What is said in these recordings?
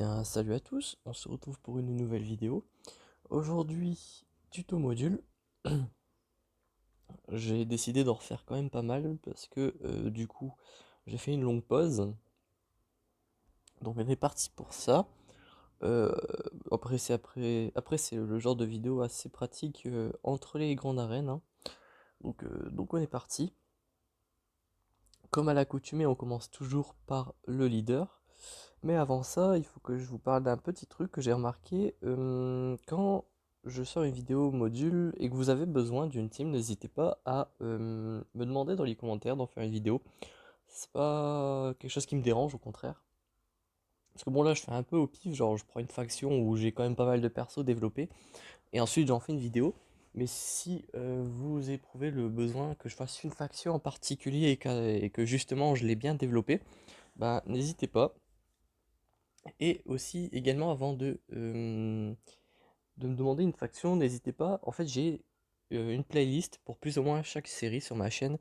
bien, salut à tous, on se retrouve pour une nouvelle vidéo. Aujourd'hui, tuto module. J'ai décidé d'en refaire quand même pas mal parce que du coup, j'ai fait une longue pause. Donc on est parti pour ça. Euh, après c'est le genre de vidéo assez pratique entre les grandes arènes, hein. Donc on est parti. Comme à l'accoutumée, on commence toujours par le leader. Mais avant ça, il faut que je vous parle d'un petit truc que j'ai remarqué. Quand je sors une vidéo module et que vous avez besoin d'une team, n'hésitez pas à me demander dans les commentaires d'en faire une vidéo. C'est pas quelque chose qui me dérange, au contraire. Parce que bon, là, je fais un peu au pif, genre je prends une faction où j'ai quand même pas mal de persos développés, et ensuite j'en fais une vidéo. Mais si vous éprouvez le besoin que je fasse une faction en particulier et que justement je l'ai bien développée, bah n'hésitez pas. Et aussi, également, avant de me demander une faction, n'hésitez pas. En fait, j'ai une playlist pour plus ou moins chaque série sur ma chaîne.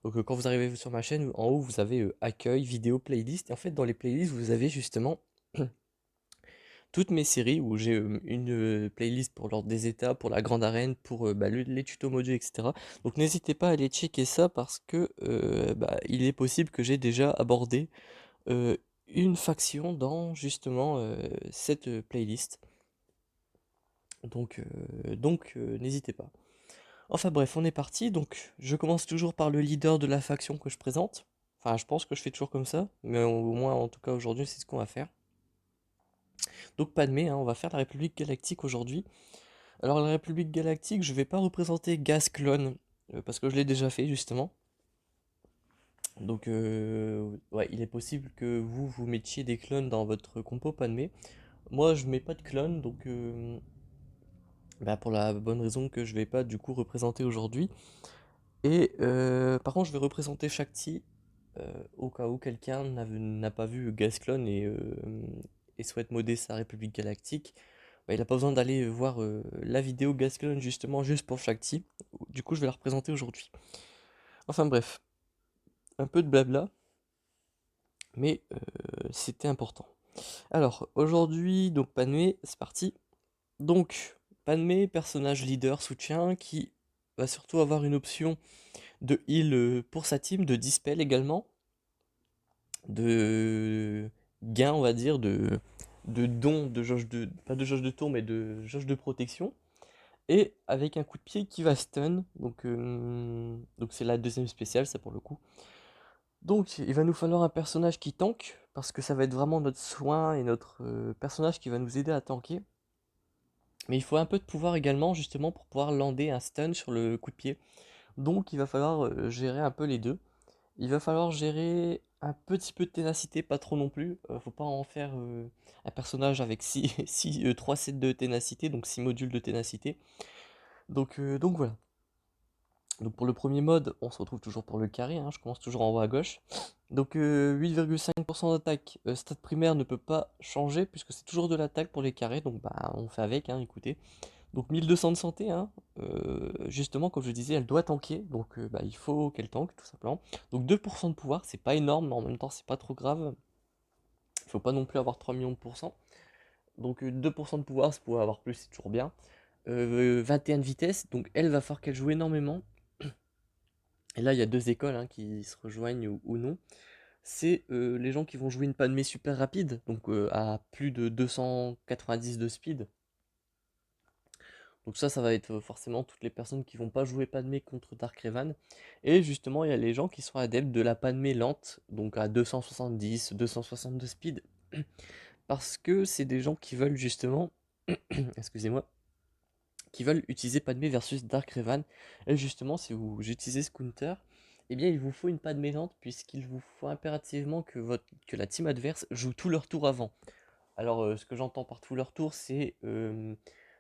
Donc, quand vous arrivez sur ma chaîne, en haut, vous avez accueil, vidéo, playlist. Et en fait, dans les playlists, vous avez justement toutes mes séries où j'ai une playlist pour l'ordre des états, pour la grande arène, pour les tutos modules, etc. Donc, n'hésitez pas à aller checker ça parce que il est possible que j'ai déjà abordé euh, une faction dans justement cette playlist. Donc, n'hésitez pas. Enfin bref, on est parti. Donc je commence toujours par le leader de la faction que je présente. Enfin, je pense que je fais toujours comme ça, mais au moins en tout cas aujourd'hui c'est ce qu'on va faire. Donc Padmé, hein, on va faire la République Galactique aujourd'hui. Alors la République Galactique, je vais pas représenter Gas Clone parce que je l'ai déjà fait justement. Donc ouais, il est possible que vous mettiez des clones dans votre compo Padmé. Moi je mets pas de clones donc pour la bonne raison que je vais pas du coup représenter aujourd'hui. Et par contre, je vais représenter Shakti au cas où quelqu'un n'a pas vu Gasclone et souhaite modder sa République Galactique. Bah, il n'a pas besoin d'aller voir la vidéo Gasclone justement juste pour Shakti. Du coup, je vais la représenter aujourd'hui. Enfin bref, un peu de blabla, mais c'était important. Alors, aujourd'hui, donc Padmé, c'est parti. Donc, Padmé, personnage leader, soutien, qui va surtout avoir une option de heal pour sa team, de dispel également, de gain, on va dire, de don, de jauge de, pas de jauge de tour, mais de jauge de protection, et avec un coup de pied qui va stun, donc c'est la deuxième spéciale, ça pour le coup. Donc il va nous falloir un personnage qui tank, parce que ça va être vraiment notre soin et notre personnage qui va nous aider à tanker. Mais il faut un peu de pouvoir également, justement, pour pouvoir lander un stun sur le coup de pied. Donc il va falloir gérer un peu les deux. Il va falloir gérer un petit peu de ténacité, pas trop non plus. Faut pas en faire un personnage avec 3 sets de ténacité, donc 6 modules de ténacité. Donc voilà. Donc pour le premier mode, on se retrouve toujours pour le carré, hein, je commence toujours en haut à gauche. Donc 8,5% d'attaque, stat primaire ne peut pas changer puisque c'est toujours de l'attaque pour les carrés, donc bah on fait avec, hein, écoutez. Donc 1200 de santé, hein, justement, comme je disais, elle doit tanker, donc il faut qu'elle tanke, tout simplement. Donc 2% de pouvoir, c'est pas énorme, mais en même temps, c'est pas trop grave. Il faut pas non plus avoir 3 millions de pourcents. Donc 2% de pouvoir, si vous pouvez avoir plus, c'est toujours bien. 21 de vitesse, donc elle va falloir qu'elle joue énormément. Et là, il y a deux écoles hein, qui se rejoignent ou non. C'est les gens qui vont jouer une Padmé super rapide, donc à plus de 290 de speed. Donc ça va être forcément toutes les personnes qui vont pas jouer Padmé contre Dark Revan. Et justement, il y a les gens qui sont adeptes de la Padmé lente, donc à 270, 262 speed. Parce que c'est des gens qui veulent justement, excusez-moi, qui veulent utiliser Padmé versus Dark Revan. Et justement, si vous utilisez ce counter, eh bien il vous faut une Padmé lente, puisqu'il vous faut impérativement que la team adverse joue tout leur tour avant. Alors, ce que j'entends par tout leur tour, c'est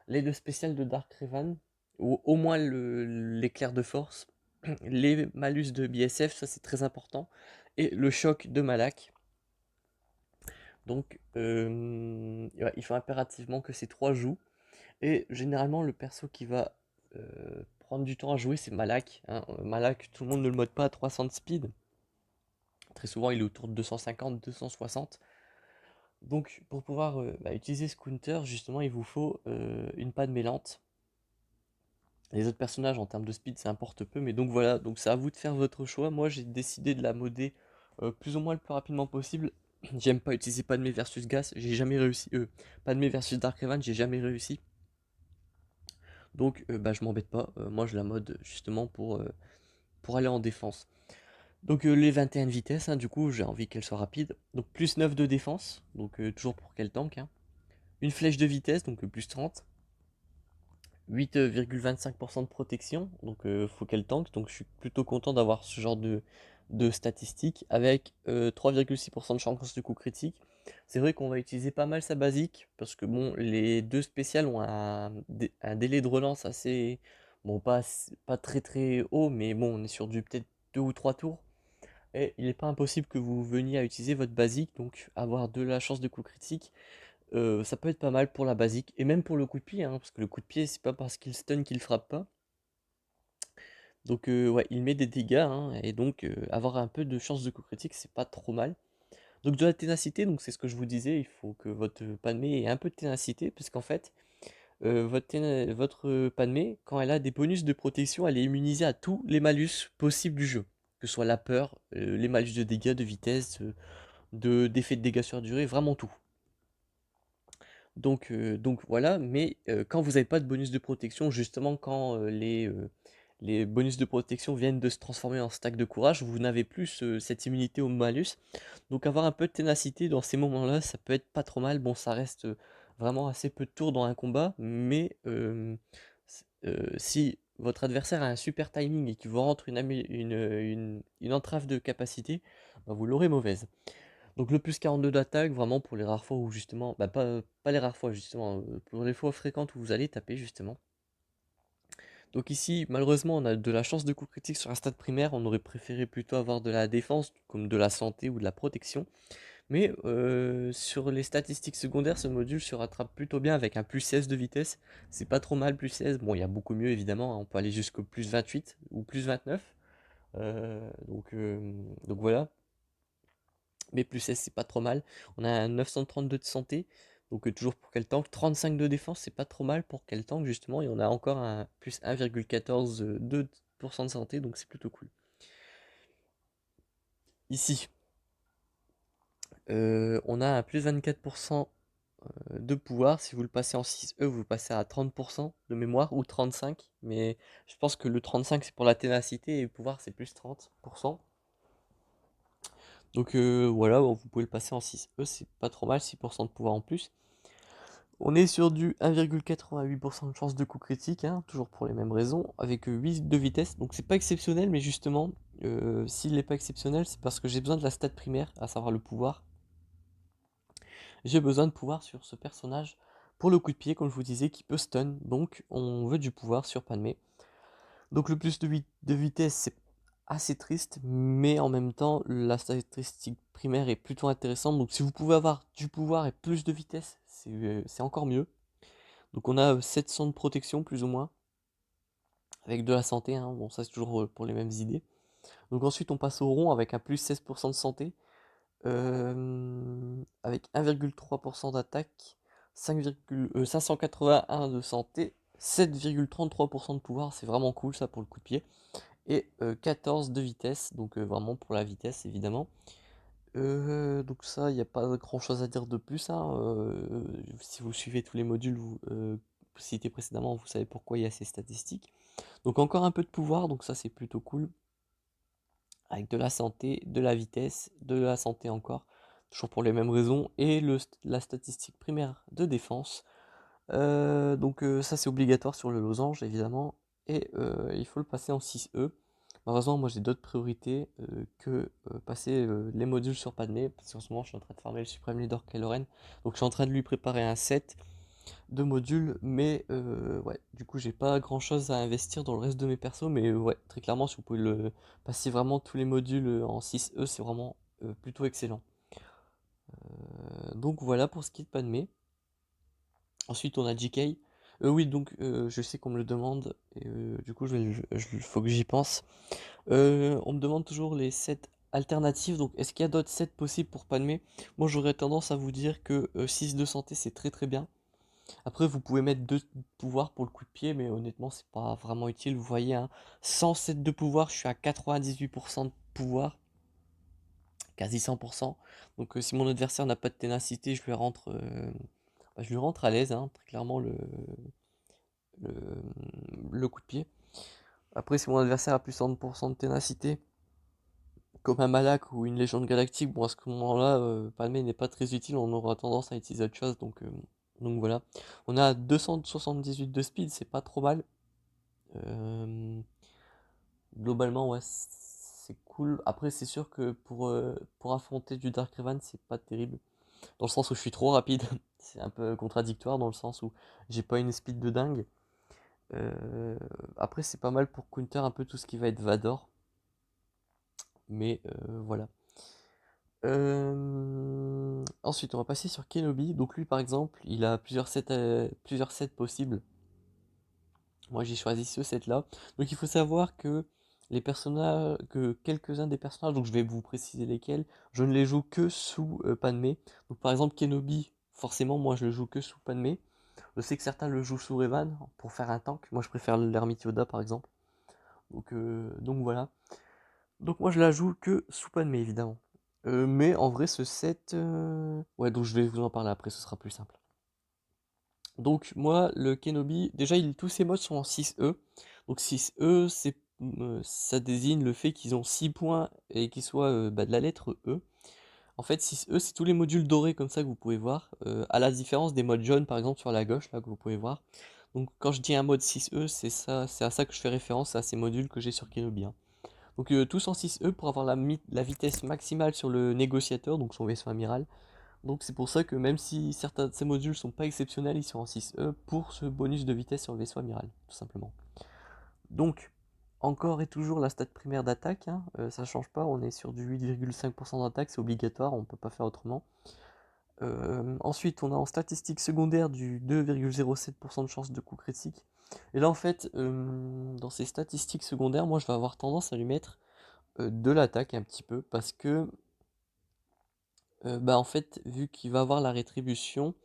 les deux spéciales de Dark Revan, ou au moins l'éclair de force, les malus de BSF, ça c'est très important, et le choc de Malak. Donc, ouais, il faut impérativement que ces trois jouent. Et généralement, le perso qui va prendre du temps à jouer, c'est Malak, hein. Malak, tout le monde ne le mode pas à 300 de speed. Très souvent, il est autour de 250, 260. Donc pour pouvoir utiliser ce counter, justement, il vous faut une Padmé lente. Les autres personnages en termes de speed, ça importe peu, mais donc voilà, donc c'est à vous de faire votre choix. Moi j'ai décidé de la modder plus ou moins le plus rapidement possible. J'aime pas utiliser Padmé versus Gas, j'ai jamais réussi. Padmé versus Dark Revan, j'ai jamais réussi. Donc je m'embête pas, moi je la mode justement pour aller en défense. Donc les 21 de vitesse, hein, du coup j'ai envie qu'elle soit rapide. Donc plus 9 de défense, donc toujours pour quel tank, hein. Une flèche de vitesse, donc plus 30. 8,25% de protection, donc faut qu'elle tank, donc je suis plutôt content d'avoir ce genre de statistiques, avec 3,6% de chance de coup critique. C'est vrai qu'on va utiliser pas mal sa basique, parce que bon, les deux spéciales ont un délai de relance assez, bon pas très très haut, mais bon on est sur du peut-être 2 ou 3 tours, et il n'est pas impossible que vous veniez à utiliser votre basique, donc avoir de la chance de coup critique. Ça peut être pas mal pour la basique et même pour le coup de pied, hein, parce que le coup de pied, c'est pas parce qu'il stun qu'il frappe pas. Donc ouais, il met des dégâts, hein, et donc avoir un peu de chance de coup critique, c'est pas trop mal. Donc de la ténacité, donc c'est ce que je vous disais, il faut que votre Padmé ait un peu de ténacité, parce qu'en fait, votre Padmé, quand elle a des bonus de protection, elle est immunisée à tous les malus possibles du jeu. Que ce soit la peur, les malus de dégâts, de vitesse, d'effets de dégâts sur durée, vraiment tout. Donc voilà, mais quand vous n'avez pas de bonus de protection, justement quand les bonus de protection viennent de se transformer en stack de courage, vous n'avez plus cette immunité au malus. Donc avoir un peu de ténacité dans ces moments-là, ça peut être pas trop mal. Bon, ça reste vraiment assez peu de tours dans un combat, mais si votre adversaire a un super timing et qu'il vous rentre une entrave de capacité, bah, vous l'aurez mauvaise. Donc le plus 42 d'attaque, vraiment pour les rares fois où justement, bah pas les rares fois justement, pour les fois fréquentes où vous allez taper justement. Donc ici, malheureusement, on a de la chance de coup critique sur un stade primaire, on aurait préféré plutôt avoir de la défense, comme de la santé ou de la protection. Mais sur les statistiques secondaires, ce module se rattrape plutôt bien avec un plus 16 de vitesse. C'est pas trop mal, plus 16. Bon, il y a beaucoup mieux évidemment, hein, on peut aller jusqu'au plus 28 ou plus 29. Donc voilà. Mais plus 16 c'est pas trop mal. On a un 932 de santé, donc toujours pour quel tank. 35 de défense, c'est pas trop mal pour quel tank justement. Et on a encore un plus 1,14 2% de santé, donc c'est plutôt cool. Ici, on a un plus 24% de pouvoir. Si vous le passez en 6E, vous passez à 30% de mémoire, ou 35. Mais je pense que le 35 c'est pour la ténacité, et le pouvoir c'est plus 30%. Donc voilà, bon, vous pouvez le passer en 6E, c'est pas trop mal, 6% de pouvoir en plus. On est sur du 1,88% de chance de coup critique, hein, toujours pour les mêmes raisons, avec 8 de vitesse. Donc c'est pas exceptionnel, mais justement, s'il n'est pas exceptionnel, c'est parce que j'ai besoin de la stat primaire, à savoir le pouvoir. J'ai besoin de pouvoir sur ce personnage pour le coup de pied, comme je vous disais, qui peut stun. Donc on veut du pouvoir sur Padmé. Donc le plus de vitesse, c'est assez triste, mais en même temps, la statistique primaire est plutôt intéressante. Donc si vous pouvez avoir du pouvoir et plus de vitesse, c'est encore mieux. Donc on a 700 de protection plus ou moins, avec de la santé, hein. Bon ça c'est toujours pour les mêmes idées. Donc ensuite on passe au rond avec un plus 16% de santé, avec 1,3% d'attaque, 581 de santé, 7,33% de pouvoir, c'est vraiment cool ça pour le coup de pied, et 14 de vitesse, donc vraiment pour la vitesse évidemment. Donc ça, il n'y a pas grand chose à dire de plus, hein. Si vous suivez tous les modules cités précédemment, vous savez pourquoi il y a ces statistiques. Donc encore un peu de pouvoir, donc ça c'est plutôt cool. Avec de la santé, de la vitesse, de la santé encore, toujours pour les mêmes raisons, et la statistique primaire de défense. Donc ça c'est obligatoire sur le losange évidemment, et il faut le passer en 6E. Malheureusement moi j'ai d'autres priorités que passer les modules sur Padmé, parce qu'en ce moment je suis en train de farmer le Supreme Leader Kylo Ren, donc je suis en train de lui préparer un set de modules, mais ouais, du coup j'ai pas grand chose à investir dans le reste de mes persos, mais ouais, très clairement si vous pouvez le passer vraiment tous les modules en 6E, c'est vraiment plutôt excellent. Donc voilà pour ce qui est de Padmé. Ensuite on a JK. Oui, donc je sais qu'on me le demande, et du coup faut que j'y pense. On me demande toujours les 7 alternative, donc est-ce qu'il y a d'autres sets possibles pour Padmé? Moi j'aurais tendance à vous dire que 6 de santé c'est très très bien. Après vous pouvez mettre 2 pouvoirs pour le coup de pied, mais honnêtement c'est pas vraiment utile. Vous voyez, hein, sans 7 de pouvoir, je suis à 98% de pouvoir, quasi 100%. Donc si mon adversaire n'a pas de ténacité, je lui rentre à l'aise, hein, très clairement le, le coup de pied. Après si mon adversaire a plus de 100% de ténacité, comme un Malak ou une légende galactique, bon à ce moment-là, Padmé n'est pas très utile, on aura tendance à utiliser autre chose, donc voilà. On a 278 de speed, c'est pas trop mal. Euh, Globalement, ouais, c'est cool. Après, c'est sûr que pour affronter du Dark Revan, c'est pas terrible. Dans le sens où je suis trop rapide. C'est un peu contradictoire dans le sens où j'ai pas une speed de dingue. Euh, Après, c'est pas mal pour counter un peu tout ce qui va être Vador. Mais voilà. Ensuite, on va passer sur Kenobi. Donc lui, par exemple, il a plusieurs sets possibles. Moi, j'ai choisi ce set-là. Donc il faut savoir que que quelques-uns des personnages, donc je vais vous préciser lesquels, je ne les joue que sous Padmé. Donc par exemple, Kenobi, forcément, moi je le joue que sous Padmé. Je sais que certains le jouent sous Revan pour faire un tank. Moi, je préfère l'ermite Yoda, par exemple. Donc voilà. Donc moi je la joue que sous Padmé évidemment. Mais en vrai ce set... Ouais, donc je vais vous en parler après, ce sera plus simple. Donc moi le Kenobi, déjà tous ses modes sont en 6E. Donc 6E ça désigne le fait qu'ils ont 6 points et qu'ils soient de la lettre E. En fait 6E c'est tous les modules dorés comme ça que vous pouvez voir. À la différence des modes jaunes par exemple sur la gauche là que vous pouvez voir. Donc quand je dis un mode 6E c'est ça, c'est à ça que je fais référence, à ces modules que j'ai sur Kenobi, hein. Donc tous en 6E pour avoir la vitesse maximale sur le négociateur, donc son vaisseau amiral. Donc c'est pour ça que même si certains de ces modules sont pas exceptionnels, ils sont en 6E pour ce bonus de vitesse sur le vaisseau amiral, tout simplement. Donc, encore et toujours la stat primaire d'attaque, hein, ça change pas, on est sur du 8,5% d'attaque, c'est obligatoire, on peut pas faire autrement. Ensuite, on a en statistique secondaire du 2,07% de chance de coup critique. Et là, en fait, dans ces statistiques secondaires, moi je vais avoir tendance à lui mettre de l'attaque un petit peu parce que bah en fait vu qu'il va avoir la rétribution,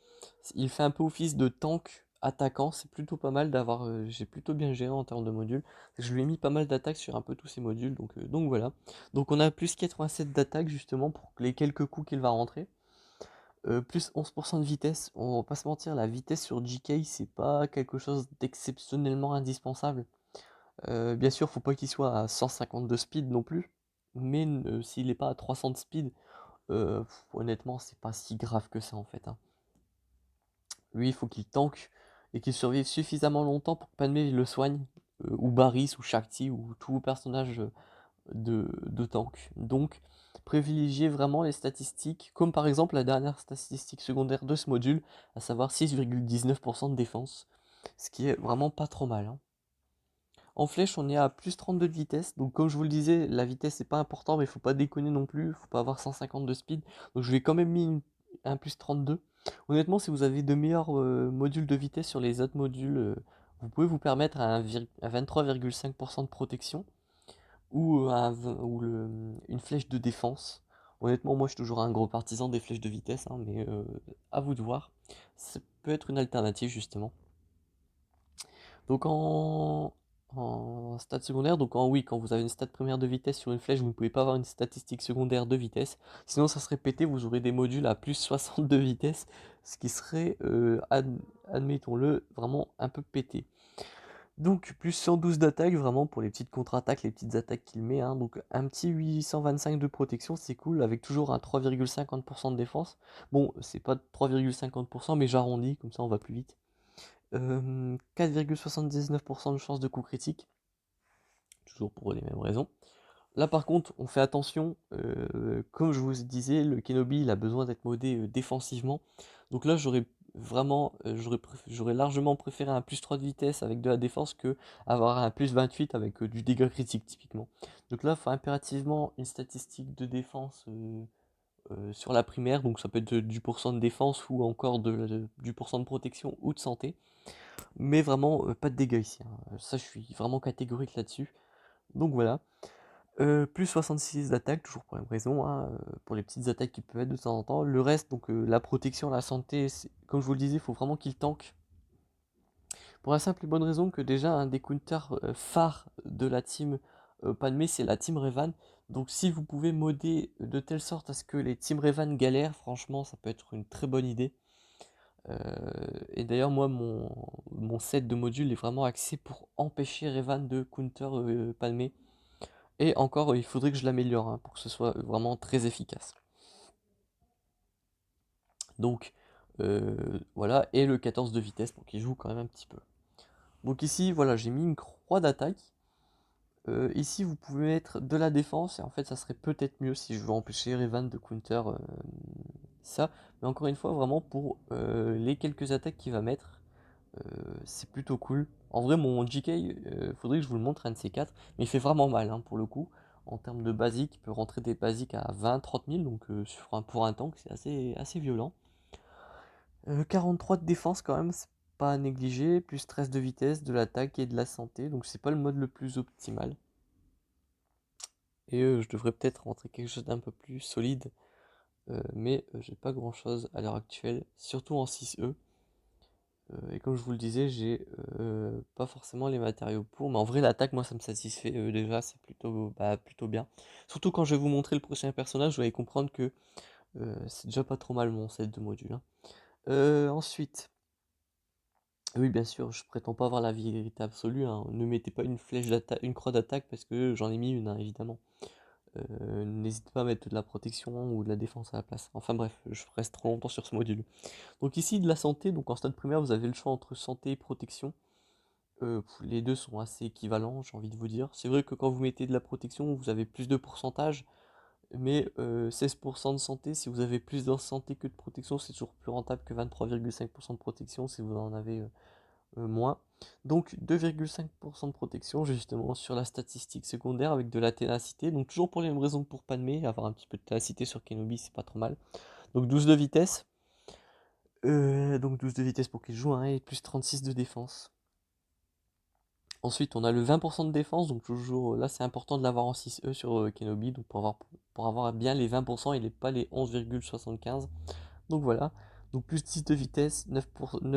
il fait un peu office de tank attaquant, c'est plutôt pas mal d'avoir j'ai plutôt bien géré en termes de modules. Je lui ai mis pas mal d'attaques sur un peu tous ces modules donc voilà. Donc on a plus 87 d'attaque justement pour les quelques coups qu'il va rentrer. Plus 11% de vitesse, on va pas se mentir, la vitesse sur GK c'est pas quelque chose d'exceptionnellement indispensable. Bien sûr, faut pas qu'il soit à 150 de speed non plus, mais s'il est pas à 300 de speed, honnêtement, c'est pas si grave que ça en fait, hein. Lui, il faut qu'il tank et qu'il survive suffisamment longtemps pour que Padmé le soigne, ou Barris, ou Shakti, ou tout personnage de tank. Donc, privilégiez vraiment les statistiques, comme par exemple la dernière statistique secondaire de ce module, à savoir 6,19% de défense, ce qui est vraiment pas trop mal, hein. En flèche, on est à plus 32 de vitesse. Donc, comme je vous le disais, la vitesse c'est pas important, mais il faut pas déconner non plus. Faut pas avoir 150 de speed. Donc, je lui ai quand même mis un plus 32. Honnêtement, si vous avez de meilleurs modules de vitesse sur les autres modules, vous pouvez vous permettre à 23,5% de protection ou, une flèche de défense. Honnêtement, moi je suis toujours un gros partisan des flèches de vitesse, hein, mais à vous de voir. Ça peut être une alternative justement. Donc en stade secondaire, donc en oui, quand vous avez une stat primaire de vitesse sur une flèche, vous ne pouvez pas avoir une statistique secondaire de vitesse. Sinon, ça serait pété, vous aurez des modules à plus 60 de vitesse, ce qui serait, admettons-le, vraiment un peu pété. Donc plus 112 d'attaque, vraiment pour les petites contre-attaques, les petites attaques qu'il met, hein. Donc un petit 825 de protection, c'est cool, avec toujours un 3,50% de défense. Bon, c'est pas 3,50%, mais j'arrondis, comme ça on va plus vite. 4,79% de chance de coup critique, toujours pour les mêmes raisons. Là par contre, on fait attention, comme je vous disais, le Kenobi il a besoin d'être modé défensivement. Donc là j'aurais largement préféré un plus 3 de vitesse avec de la défense que avoir un plus 28 avec du dégât critique typiquement. Donc là il faut impérativement une statistique de défense sur la primaire, donc ça peut être du pourcent de défense ou encore du pourcent de protection ou de santé. Mais vraiment, pas de dégâts ici, hein. Ça, je suis vraiment catégorique là-dessus. Donc voilà. Plus 66 d'attaque, toujours pour la même raison, hein, pour les petites attaques qui peuvent être de temps en temps. Le reste, donc la protection, la santé, comme je vous le disais, il faut vraiment qu'il tank. Pour la simple et bonne raison que déjà un des counters phares de la team Padmé, c'est la team Revan. Donc si vous pouvez modder de telle sorte à ce que les team Revan galèrent, franchement ça peut être une très bonne idée. Euh, et d'ailleurs moi mon set de modules est vraiment axé pour empêcher Revan de counter Padmé. Et encore il faudrait que je l'améliore hein, pour que ce soit vraiment très efficace. Donc voilà, et le 14 de vitesse pour qu'il joue quand même un petit peu. Donc ici voilà, j'ai mis une croix d'attaque. Ici, vous pouvez mettre de la défense, et en fait, ça serait peut-être mieux si je veux empêcher Revan de counter ça. Mais encore une fois, vraiment pour les quelques attaques qu'il va mettre, c'est plutôt cool. En vrai, mon GK, faudrait que je vous le montre un de ces quatre, mais il fait vraiment mal hein, pour le coup. En termes de basique, il peut rentrer des basiques à 20-30 000, donc pour un tank, c'est assez violent. 43 de défense quand même, c'est pas à négliger, plus 13 de vitesse, de l'attaque et de la santé, donc c'est pas le mode le plus optimal. Et je devrais peut-être rentrer quelque chose d'un peu plus solide, mais j'ai pas grand chose à l'heure actuelle, surtout en 6E. Et comme je vous le disais, j'ai pas forcément les matériaux pour, mais en vrai l'attaque moi ça me satisfait déjà, c'est plutôt bien. Surtout quand je vais vous montrer le prochain personnage, vous allez comprendre que c'est déjà pas trop mal mon set de modules, hein. Ensuite, oui bien sûr, je prétends pas avoir la vérité absolue, hein. Ne mettez pas une flèche d'attaque, une croix d'attaque parce que j'en ai mis une, hein, évidemment. N'hésite pas à mettre de la protection ou de la défense à la place. Enfin bref, je reste trop longtemps sur ce module. Donc ici de la santé, donc en stade primaire vous avez le choix entre santé et protection. Les deux sont assez équivalents, j'ai envie de vous dire. C'est vrai que quand vous mettez de la protection, vous avez plus de pourcentage, mais 16% de santé, si vous avez plus de santé que de protection, c'est toujours plus rentable que 23,5% de protection si vous en avez moins. Donc 2,5% de protection justement sur la statistique secondaire avec de la ténacité. Donc toujours pour les mêmes raisons que pour Padmé, avoir un petit peu de ténacité sur Kenobi c'est pas trop mal. Donc 12 de vitesse. Donc 12 de vitesse pour qu'il joue hein, et plus 36 de défense. Ensuite on a le 20% de défense, donc toujours là c'est important de l'avoir en 6E sur Kenobi, donc pour avoir bien les 20% et pas les 11,75. Donc voilà, donc plus 10 de vitesse, 9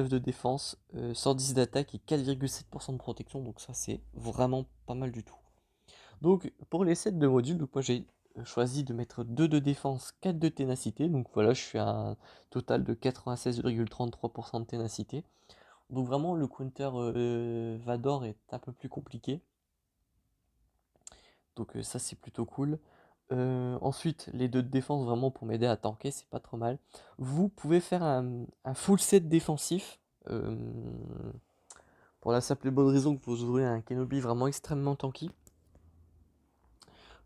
de défense, 110 d'attaque et 4,7% de protection, donc ça c'est vraiment pas mal du tout. Donc pour les sets de modules, donc moi j'ai choisi de mettre 2 de défense, 4 de ténacité, donc voilà je suis à un total de 96,33% de ténacité. Donc vraiment le counter Vador est un peu plus compliqué, donc ça c'est plutôt cool. Ensuite, les deux de défense vraiment pour m'aider à tanker, c'est pas trop mal. Vous pouvez faire un full set défensif. euh, pour la simple et bonne raison que vous aurez un Kenobi vraiment extrêmement tanky.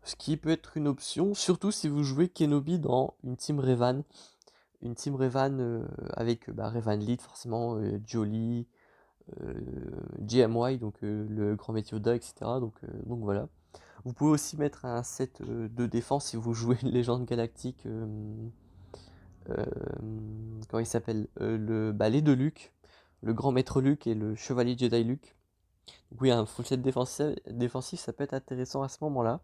Ce qui peut être une option, surtout si vous jouez Kenobi dans une team Revan. Une team Revan avec Revan Lead forcément, Jolly, euh, GMY, donc le grand Météoda, etc. Donc voilà. Vous pouvez aussi mettre un set de défense si vous jouez une légende galactique. Euh, Comment il s'appelle les deux Luke, le grand maître Luke et le chevalier Jedi Luke. Donc oui, un full set défensif, ça peut être intéressant à ce moment-là.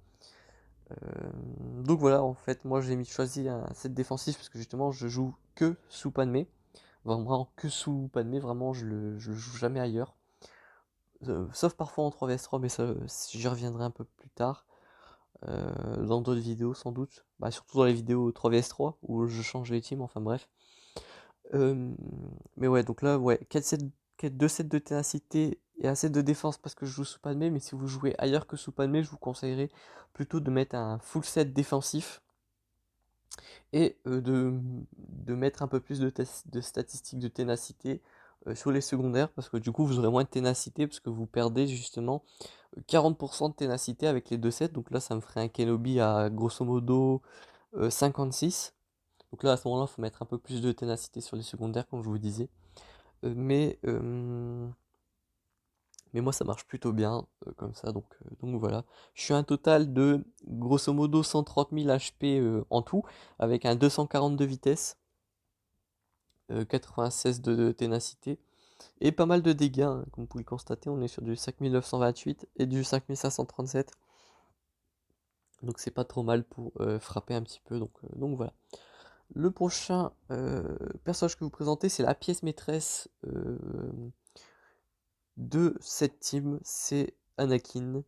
Donc voilà, en fait, moi j'ai choisi un set défensif parce que justement je joue que sous Padmé. Vraiment que sous Padmé, vraiment je le joue jamais ailleurs. Sauf parfois en 3vs3, mais ça j'y reviendrai un peu plus tard. Dans d'autres vidéos sans doute. Surtout dans les vidéos 3vs3 où je change les teams, enfin bref. Euh, mais ouais, donc là, ouais, 2 sets de ténacité et un set de défense parce que je joue sous Padmé, mais si vous jouez ailleurs que sous Padmé, je vous conseillerais plutôt de mettre un full set défensif et de mettre un peu plus de statistiques de ténacité sur les secondaires parce que du coup vous aurez moins de ténacité parce que vous perdez justement 40% de ténacité avec les deux sets. Donc là, ça me ferait un Kenobi à grosso modo 56. Donc là, à ce moment-là, il faut mettre un peu plus de ténacité sur les secondaires, comme je vous disais. Euh, mais, euh, mais moi, ça marche plutôt bien comme ça. Donc voilà. Je suis à un total de grosso modo 130 000 HP en tout, avec un 240 de vitesse, 96 de ténacité, et pas mal de dégâts, hein. Comme vous pouvez le constater, on est sur du 5928 et du 5537. Donc c'est pas trop mal pour frapper un petit peu, donc voilà. Le prochain personnage que vous présentez, c'est la pièce maîtresse de cette team, c'est Anakin.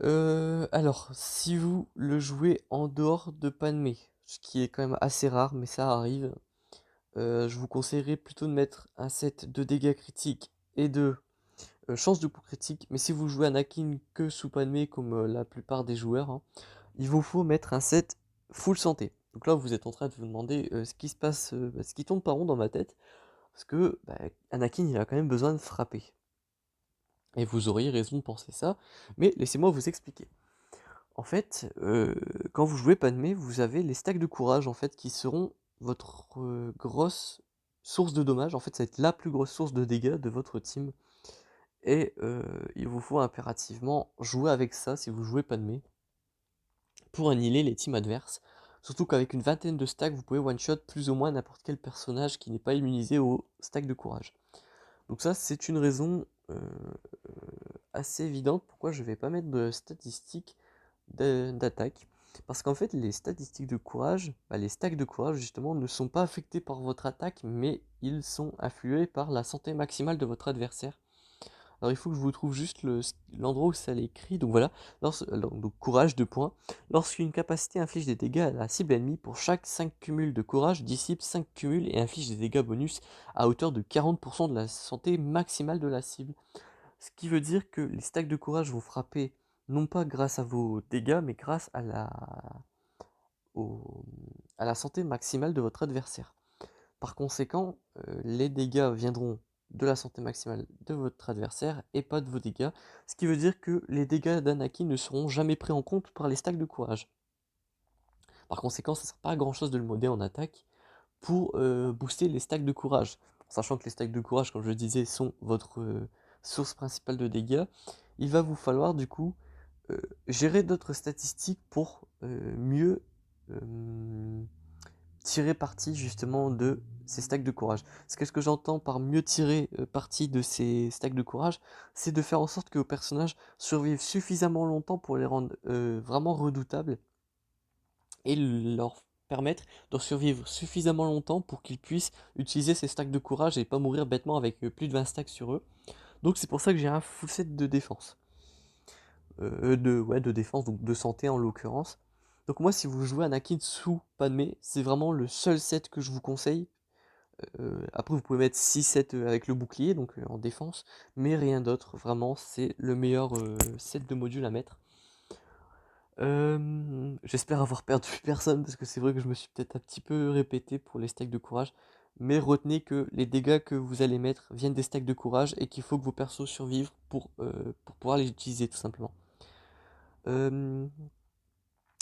Alors, si vous le jouez en dehors de Padmé, ce qui est quand même assez rare, mais ça arrive, je vous conseillerais plutôt de mettre un set de dégâts critiques et de chance de coup critique. Mais si vous jouez Anakin que sous Padmé, comme la plupart des joueurs, hein, il vous faut mettre un set full santé. Donc là, vous êtes en train de vous demander ce qui se passe, ce qui tourne pas rond dans ma tête, parce que bah, Anakin, il a quand même besoin de frapper. Et vous auriez raison de penser ça, mais laissez-moi vous expliquer. En fait, quand vous jouez Padmé, vous avez les stacks de courage en fait qui seront votre grosse source de dommages. En fait, ça va être la plus grosse source de dégâts de votre team. Et il vous faut impérativement jouer avec ça si vous jouez Padmé pour annihiler les teams adverses. Surtout qu'avec une vingtaine de stacks, vous pouvez one-shot plus ou moins n'importe quel personnage qui n'est pas immunisé au stack de courage. Donc ça, c'est une raison assez évidente pourquoi je ne vais pas mettre de statistiques d'attaque. Parce qu'en fait, les statistiques de courage, les stacks de courage justement, ne sont pas affectés par votre attaque, mais ils sont influés par la santé maximale de votre adversaire. Alors il faut que je vous trouve juste l'endroit où ça l'écrit. Donc voilà, donc courage 2 points. Lorsqu'une capacité inflige des dégâts à la cible ennemie, pour chaque 5 cumuls de courage, dissipe 5 cumuls et inflige des dégâts bonus à hauteur de 40% de la santé maximale de la cible. Ce qui veut dire que les stacks de courage vont frapper non pas grâce à vos dégâts, mais grâce au- à la santé maximale de votre adversaire. Par conséquent, les dégâts viendront de la santé maximale de votre adversaire et pas de vos dégâts, ce qui veut dire que les dégâts d'Anakin ne seront jamais pris en compte par les stacks de courage. Par conséquent, ça ne sert pas à grand chose de le modder en attaque pour booster les stacks de courage. Sachant que les stacks de courage, comme je le disais, sont votre source principale de dégâts, il va vous falloir du coup euh, gérer d'autres statistiques pour mieux tirer parti justement de ces stacks de courage. Ce que j'entends par mieux tirer parti de ces stacks de courage, c'est de faire en sorte que vos personnages survivent suffisamment longtemps pour les rendre vraiment redoutables et leur permettre de survivre suffisamment longtemps pour qu'ils puissent utiliser ces stacks de courage et pas mourir bêtement avec plus de 20 stacks sur eux. Donc c'est pour ça que j'ai un full set de défense. De défense, donc de santé en l'occurrence. Donc moi, si vous jouez Anakin sous Padmé, c'est vraiment le seul set que je vous conseille. Après, vous pouvez mettre 6-7 avec le bouclier, donc en défense, mais rien d'autre. Vraiment, c'est le meilleur set de modules à mettre. J'espère avoir perdu personne, parce que c'est vrai que je me suis peut-être un petit peu répété pour les stacks de courage. Mais retenez que les dégâts que vous allez mettre viennent des stacks de courage et qu'il faut que vos persos survivent pour pouvoir les utiliser tout simplement. Euh,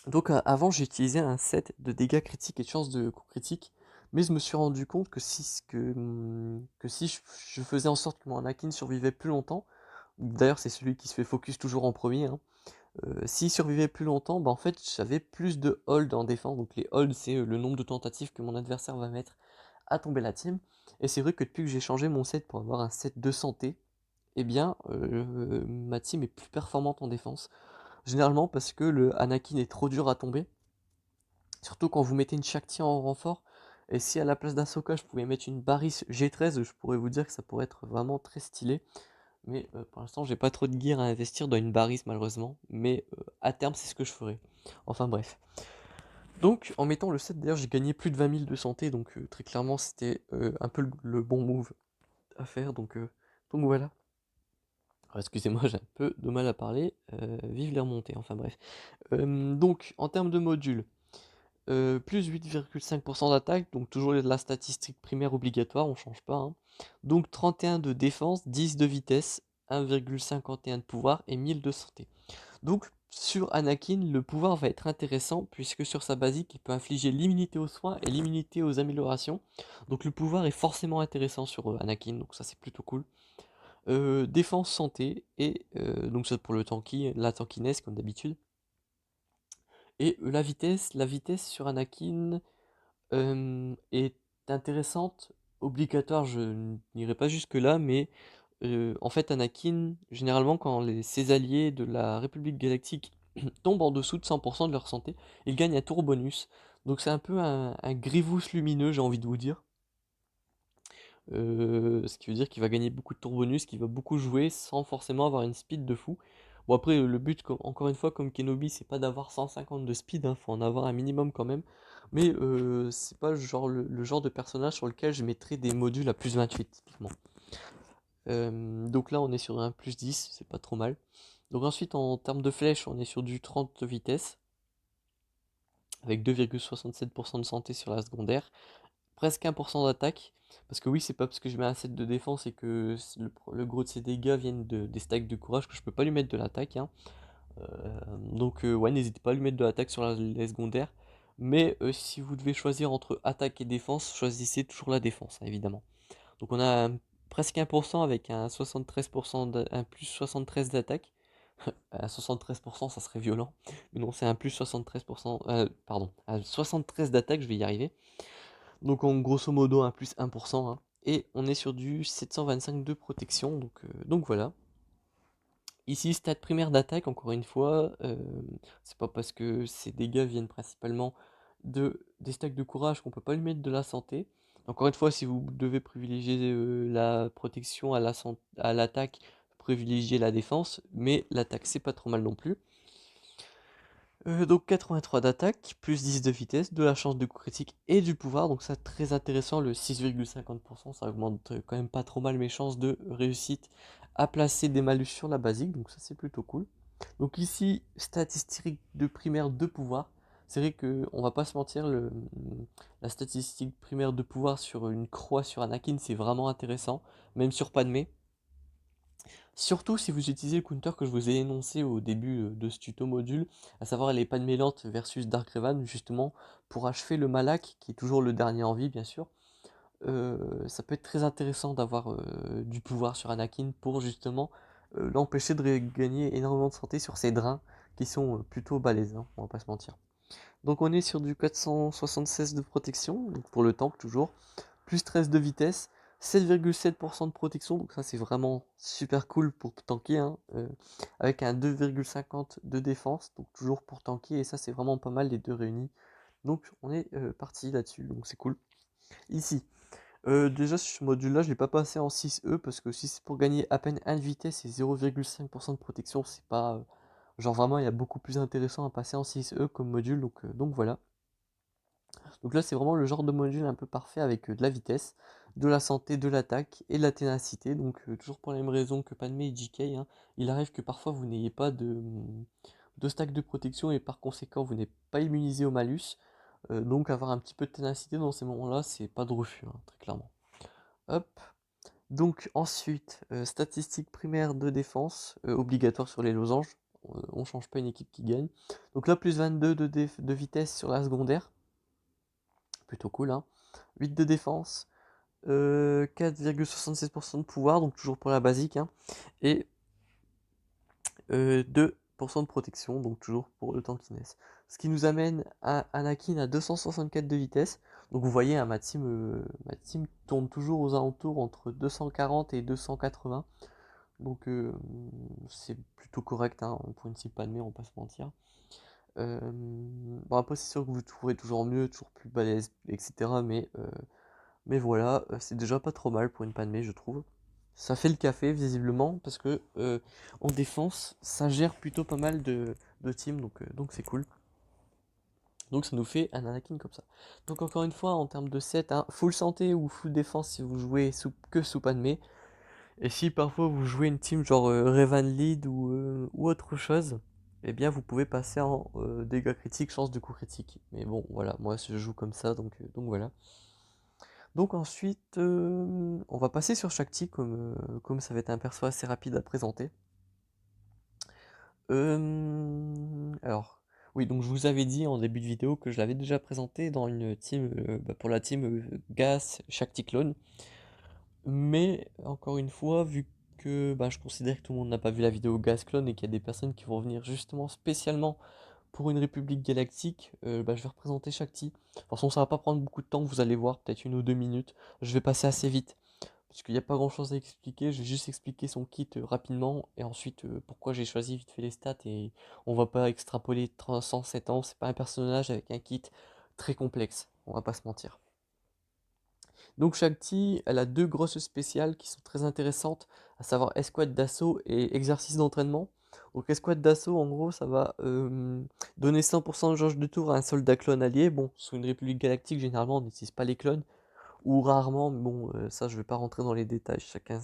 donc avant j'utilisais un set de dégâts critiques et de chances de coup critique, mais je me suis rendu compte que si je faisais en sorte que mon Anakin survivait plus longtemps, d'ailleurs c'est celui qui se fait focus toujours en premier, hein, s'il survivait plus longtemps, bah en fait j'avais plus de hold en défense, donc les holds c'est le nombre de tentatives que mon adversaire va mettre à tomber la team, et c'est vrai que depuis que j'ai changé mon set pour avoir un set de santé, eh bien ma team est plus performante en défense. Généralement parce que le Anakin est trop dur à tomber. Surtout quand vous mettez une Shakti en renfort. Et si à la place d'Ahsoka je pouvais mettre une Barriss G13, je pourrais vous dire que ça pourrait être vraiment très stylé. Mais pour l'instant j'ai pas trop de gear à investir dans une Barriss malheureusement. Mais à terme c'est ce que je ferai. Enfin bref. Donc en mettant le set d'ailleurs j'ai gagné plus de 20 000 de santé. Donc très clairement c'était un peu le bon move à faire. Donc voilà. Alors, excusez-moi j'ai un peu de mal à parler. Vive les remontées. Enfin bref. Donc en termes de modules. Plus 8,5% d'attaque, donc toujours la statistique primaire obligatoire, on change pas, hein. Donc 31 de défense, 10 de vitesse, 1,51 de pouvoir et 1000 de santé. Donc sur Anakin, le pouvoir va être intéressant puisque sur sa basique, il peut infliger l'immunité aux soins et l'immunité aux améliorations. Donc le pouvoir est forcément intéressant sur Anakin, donc ça c'est plutôt cool. Défense, santé et donc ça pour le tanky, la tankiness comme d'habitude. Et la vitesse sur Anakin est intéressante, obligatoire, je n'irai pas jusque-là, mais en fait Anakin, généralement quand ses alliés de la République Galactique tombent en dessous de 100% de leur santé, ils gagnent un tour bonus. Donc c'est un peu un Grievous lumineux, j'ai envie de vous dire. Ce qui veut dire qu'il va gagner beaucoup de tours bonus, qu'il va beaucoup jouer sans forcément avoir une speed de fou. Bon après le but encore une fois comme Kenobi c'est pas d'avoir 150 de speed, hein, faut en avoir un minimum quand même. Mais c'est pas le genre de personnage sur lequel je mettrais des modules à plus 28 typiquement. Donc là on est sur un plus 10, c'est pas trop mal. Donc ensuite en termes de flèches on est sur du 30 vitesse avec 2,67% de santé sur la secondaire, presque 1% d'attaque. Parce que oui, c'est pas parce que je mets un set de défense et que le gros de ses dégâts viennent des stacks de courage que je peux pas lui mettre de l'attaque, hein. Donc ouais, n'hésitez pas à lui mettre de l'attaque sur les secondaires. Mais si vous devez choisir entre attaque et défense, choisissez toujours la défense, hein, évidemment. Donc on a presque 1% avec un 73%, un plus 73 d'attaque. À 73%, ça serait violent. Mais non, c'est un plus 73%. Pardon, à 73 d'attaque, je vais y arriver. Donc en grosso modo un plus 1%, hein. Et on est sur du 725 de protection, donc voilà. Ici, stade primaire d'attaque, encore une fois, c'est pas parce que ces dégâts viennent principalement des stacks de courage qu'on peut pas lui mettre de la santé. Encore une fois, si vous devez privilégier la protection à l'attaque, privilégiez la défense, mais l'attaque c'est pas trop mal non plus. Donc 83 d'attaque, plus 10 de vitesse, de la chance de coup critique et du pouvoir, donc ça très intéressant, le 6,50%, ça augmente quand même pas trop mal mes chances de réussite à placer des malus sur la basique, donc ça c'est plutôt cool. Donc ici, statistique de primaire de pouvoir, c'est vrai que on va pas se mentir, la statistique primaire de pouvoir sur une croix sur Anakin c'est vraiment intéressant, même sur Padmé. Surtout si vous utilisez le counter que je vous ai énoncé au début de ce tuto module, à savoir les Padmé lentes versus Dark Revan, justement, pour achever le Malak, qui est toujours le dernier en vie, bien sûr. Ça peut être très intéressant d'avoir du pouvoir sur Anakin pour justement l'empêcher de gagner énormément de santé sur ses drains, qui sont plutôt balèzes, hein, on va pas se mentir. Donc on est sur du 476 de protection, donc pour le tank toujours, plus 13 de vitesse, 7,7% de protection, donc ça c'est vraiment super cool pour tanker, hein, avec un 2,50 de défense, donc toujours pour tanker, et ça c'est vraiment pas mal les deux réunis. Donc on est parti là-dessus, donc c'est cool. Ici, déjà ce module-là je l'ai pas passé en 6E, parce que si c'est pour gagner à peine 1 de vitesse et 0,5% de protection, c'est pas... genre vraiment il y a beaucoup plus intéressant à passer en 6E comme module, donc voilà. Donc là, c'est vraiment le genre de module un peu parfait avec de la vitesse, de la santé, de l'attaque et de la ténacité. Donc toujours pour les mêmes raisons que Padmé et JK, hein, il arrive que parfois vous n'ayez pas de stack de protection et par conséquent vous n'êtes pas immunisé au malus. Donc avoir un petit peu de ténacité dans ces moments-là, c'est pas de refus, hein, très clairement. Hop. Donc ensuite, statistiques primaires de défense, obligatoire sur les losanges. On change pas une équipe qui gagne. Donc là, plus 22 de vitesse sur la secondaire. Plutôt cool, hein. 8 de défense, 4,76% de pouvoir, donc toujours pour la basique, hein, et 2% de protection, donc toujours pour le tankiness. Ce qui nous amène à Anakin à 264 de vitesse. Donc vous voyez, hein, ma team tourne toujours aux alentours entre 240 et 280. Donc c'est plutôt correct, hein, pour une team Padmé, on va pas se mentir. Bon après c'est sûr que vous trouverez toujours mieux, toujours plus balèze, etc. Mais voilà, c'est déjà pas trop mal pour une Padmé, je trouve. Ça fait le café, visiblement, parce que en défense, ça gère plutôt pas mal de teams, donc c'est cool. Donc ça nous fait un Anakin comme ça. Donc encore une fois, en termes de set, hein, full santé ou full défense si vous jouez que sous Padmé. Et si parfois vous jouez une team genre Revan Lead ou autre chose, eh bien vous pouvez passer en dégâts critiques, chance de coup critique. Mais bon, voilà, moi je joue comme ça, donc voilà. Donc ensuite, on va passer sur Shakti comme ça va être un perso assez rapide à présenter. Alors, oui, donc je vous avais dit en début de vidéo que je l'avais déjà présenté dans une team, pour la team Gas Shakti Clone. Mais encore une fois, vu que je considère que tout le monde n'a pas vu la vidéo Gas Clone et qu'il y a des personnes qui vont venir justement spécialement pour une république galactique, je vais représenter Shakti. De toute façon, ça va pas prendre beaucoup de temps, vous allez voir, peut-être 1 ou 2 minutes. Je vais passer assez vite parce qu'il n'y a pas grand chose à expliquer, je vais juste expliquer son kit rapidement, et ensuite pourquoi j'ai choisi vite fait les stats, et on va pas extrapoler 307 ans, c'est pas un personnage avec un kit très complexe, on va pas se mentir. Donc Shakti, elle a deux grosses spéciales qui sont très intéressantes, à savoir escouade d'assaut et exercice d'entraînement. Donc escouade d'assaut, en gros, ça va donner 100% de jauge de tour à un soldat clone allié. Bon, sous une république galactique, généralement, on n'utilise pas les clones, ou rarement, mais bon, ça, je vais pas rentrer dans les détails, chacun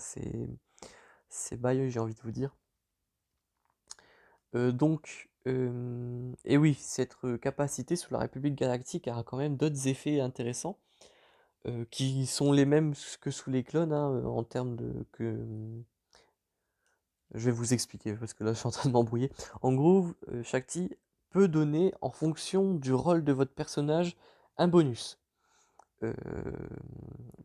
ses bails, j'ai envie de vous dire. Et oui, cette capacité sous la république galactique a quand même d'autres effets intéressants qui sont les mêmes que sous les clones, hein, en termes de je vais vous expliquer parce que là je suis en train de m'embrouiller. En gros, Shakti peut donner en fonction du rôle de votre personnage un bonus. Euh,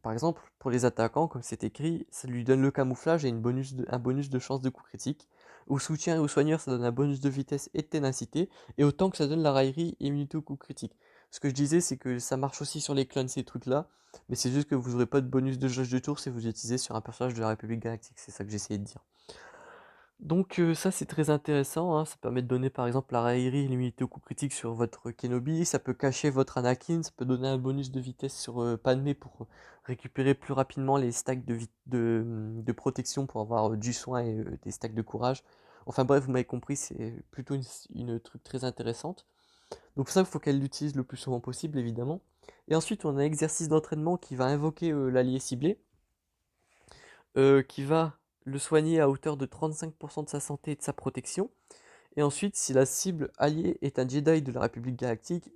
Par exemple, pour les attaquants, comme c'est écrit, ça lui donne le camouflage et un bonus de chance de coup critique. Au soutien et au soigneur, ça donne un bonus de vitesse et de ténacité. Et au tank, ça donne la raillerie et immunité au coup critique. Ce que je disais, c'est que ça marche aussi sur les clones, ces trucs-là. Mais c'est juste que vous n'aurez pas de bonus de jauge de tour si vous utilisez sur un personnage de la République Galactique. C'est ça que j'essayais de dire. Donc ça c'est très intéressant, hein, ça permet de donner par exemple la raillerie et l'immunité au coup critique sur votre Kenobi, ça peut cacher votre Anakin, ça peut donner un bonus de vitesse sur Padmé pour récupérer plus rapidement les stacks de protection pour avoir du soin et des stacks de courage. Enfin bref, vous m'avez compris, c'est plutôt une truc très intéressante. Donc pour ça, il faut qu'elle l'utilise le plus souvent possible évidemment. Et ensuite on a un exercice d'entraînement qui va invoquer l'allié ciblé qui va le soigner à hauteur de 35% de sa santé et de sa protection. Et ensuite, si la cible alliée est un Jedi de la République Galactique,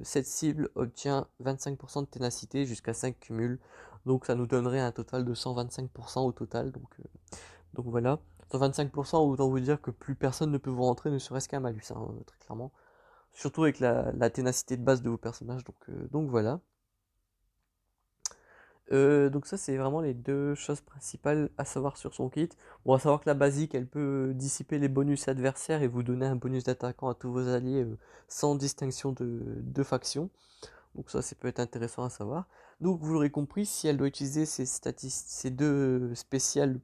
cette cible obtient 25% de ténacité jusqu'à 5 cumuls. Donc ça nous donnerait un total de 125% au total. Donc voilà. 125%, autant vous dire que plus personne ne peut vous rentrer, ne serait-ce qu'un malus, hein, très clairement. Surtout avec la ténacité de base de vos personnages. Donc voilà. Donc ça c'est vraiment les deux choses principales à savoir sur son kit. Bon, à savoir que la basique elle peut dissiper les bonus adversaires et vous donner un bonus d'attaquant à tous vos alliés sans distinction de faction. Donc ça peut être intéressant à savoir. Donc vous l'aurez compris, si elle doit utiliser ces deux spéciales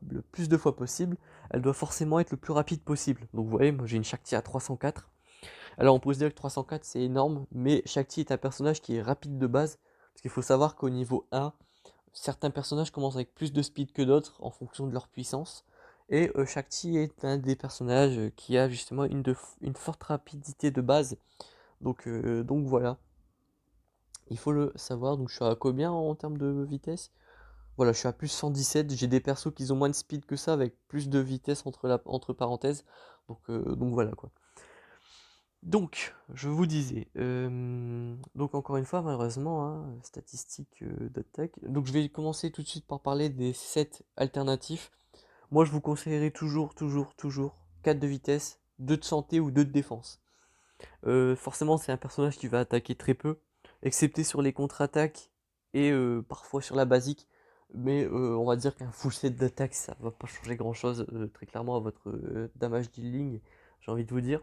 le plus de fois possible, elle doit forcément être le plus rapide possible. Donc vous voyez, moi j'ai une Shakti à 304. Alors on peut se dire que 304 c'est énorme, mais Shakti est un personnage qui est rapide de base. Parce qu'il faut savoir qu'au niveau 1, certains personnages commencent avec plus de speed que d'autres en fonction de leur puissance. Et Shakti est un des personnages qui a justement une forte rapidité de base. Donc voilà, il faut le savoir. Donc je suis à combien en termes de vitesse? Voilà, je suis à plus 117. J'ai des persos qui ont moins de speed que ça avec plus de vitesse entre parenthèses. Donc voilà quoi. Donc, je vous disais, donc encore une fois, malheureusement, hein, statistiques d'attaque. Donc, je vais commencer tout de suite par parler des 7 alternatifs. Moi, je vous conseillerais toujours 4 de vitesse, 2 de santé ou 2 de défense. Forcément, c'est un personnage qui va attaquer très peu, excepté sur les contre-attaques et parfois sur la basique. Mais on va dire qu'un full set d'attaque, ça va pas changer grand-chose très clairement à votre damage dealing, j'ai envie de vous dire.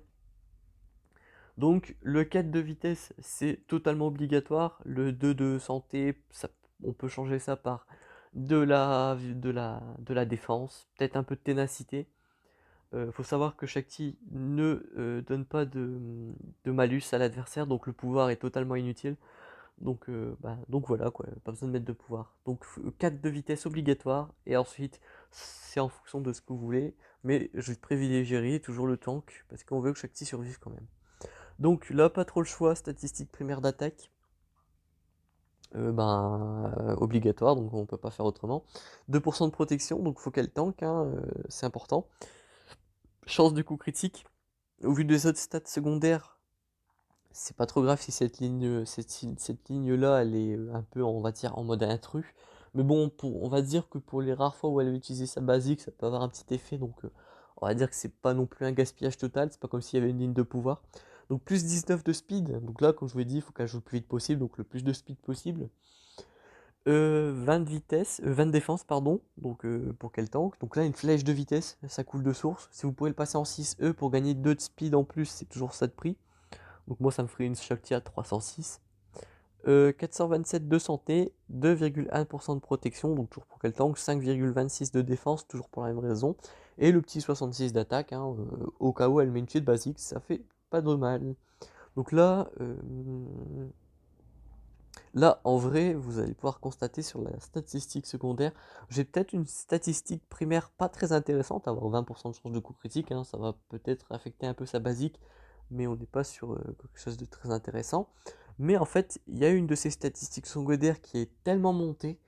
Donc le 4 de vitesse, c'est totalement obligatoire. Le 2 de santé, on peut changer ça par de la défense, peut-être un peu de ténacité. Faut savoir que Shakti ne donne pas de malus à l'adversaire, donc le pouvoir est totalement inutile. Donc voilà quoi, pas besoin de mettre de pouvoir. Donc 4 de vitesse obligatoire, et ensuite c'est en fonction de ce que vous voulez, mais je privilégierai toujours le tank, parce qu'on veut que Shakti survive quand même. Donc là, pas trop le choix, statistique primaire d'attaque. Obligatoire, donc on peut pas faire autrement. 2% de protection, donc faut qu'elle tank, hein, c'est important. Chance de coup critique. Au vu des autres stats secondaires, c'est pas trop grave si cette ligne-là, elle est un peu, on va dire, en mode intrus. Mais bon, on va dire que pour les rares fois où elle va utiliser sa basique, ça peut avoir un petit effet, donc on va dire que c'est pas non plus un gaspillage total, c'est pas comme s'il y avait une ligne de pouvoir. Donc plus 19 de speed, donc là, comme je vous l'ai dit, il faut qu'elle joue le plus vite possible, donc le plus de speed possible. 20 de vitesse, 20 de défense, pardon, donc pour qu'elle tank. Donc là, une flèche de vitesse, ça coule de source. Si vous pouvez le passer en 6E pour gagner 2 de speed en plus, c'est toujours ça de prix. Donc moi, ça me ferait une Shakti à 306. 427 de santé, 2,1% de protection, donc toujours pour quel tank, 5,26 de défense, toujours pour la même raison, et le petit 66 d'attaque, hein, au cas où elle met une petite basique, ça fait pas de mal. Donc là, en vrai, vous allez pouvoir constater sur la statistique secondaire, j'ai peut-être une statistique primaire pas très intéressante, avoir 20% de chance de coup critique, hein, ça va peut-être affecter un peu sa basique, mais on n'est pas sur quelque chose de très intéressant. Mais en fait, il y a une de ces statistiques secondaires qui est tellement montée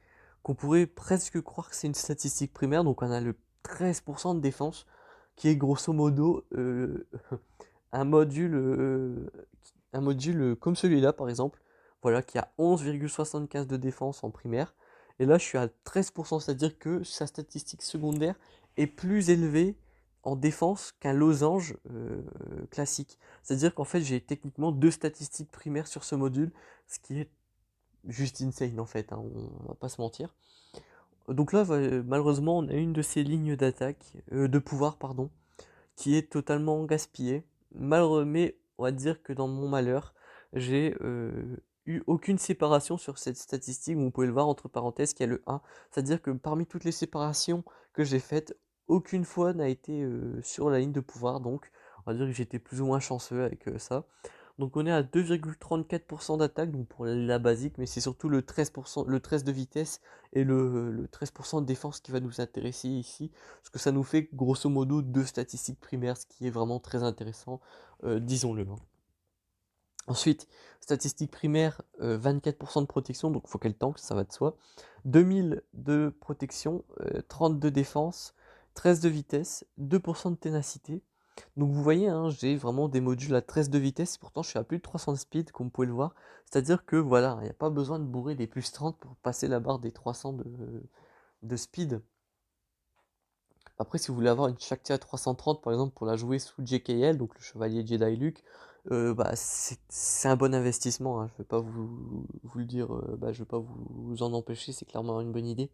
qu'on pourrait presque croire que c'est une statistique primaire, donc on a le 13% de défense, qui est grosso modo un module, comme celui-là par exemple, voilà, qui a 11,75 de défense en primaire. Et là, je suis à 13%, c'est-à-dire que sa statistique secondaire est plus élevée en défense qu'un losange classique. C'est-à-dire qu'en fait, j'ai techniquement deux statistiques primaires sur ce module, ce qui est juste insane en fait, hein, on va pas se mentir. Donc là, malheureusement, on a une de ces lignes d'attaque, de pouvoir, pardon, qui est totalement gaspillée. Malheureux, mais on va dire que dans mon malheur, j'ai eu aucune séparation sur cette statistique. Vous pouvez le voir entre parenthèses qu'il y a le 1. C'est-à-dire que parmi toutes les séparations que j'ai faites, aucune fois n'a été sur la ligne de pouvoir. Donc on va dire que j'étais plus ou moins chanceux avec ça. Donc on est à 2,34% d'attaque donc pour la basique, mais c'est surtout le 13%, le 13 de vitesse et le 13% de défense qui va nous intéresser ici, parce que ça nous fait grosso modo deux statistiques primaires, ce qui est vraiment très intéressant, disons-le, hein. Ensuite, statistique primaire, 24% de protection, donc faut qu'elle tank, ça va de soi. 2000 de protection, 30 de défense, 13 de vitesse, 2% de ténacité. Donc vous voyez, hein, j'ai vraiment des modules à 13 de vitesse, et pourtant je suis à plus de 300 de speed, comme vous pouvez le voir. C'est-à-dire que voilà, il n'y a pas besoin de bourrer des plus 30 pour passer la barre des 300 de speed. Après, si vous voulez avoir une Shakti à 330 par exemple pour la jouer sous JKL, donc le chevalier Jedi Luke, bah, c'est un bon investissement, hein. Je vais pas vous le dire, bah, je vais pas vous en empêcher, c'est clairement une bonne idée.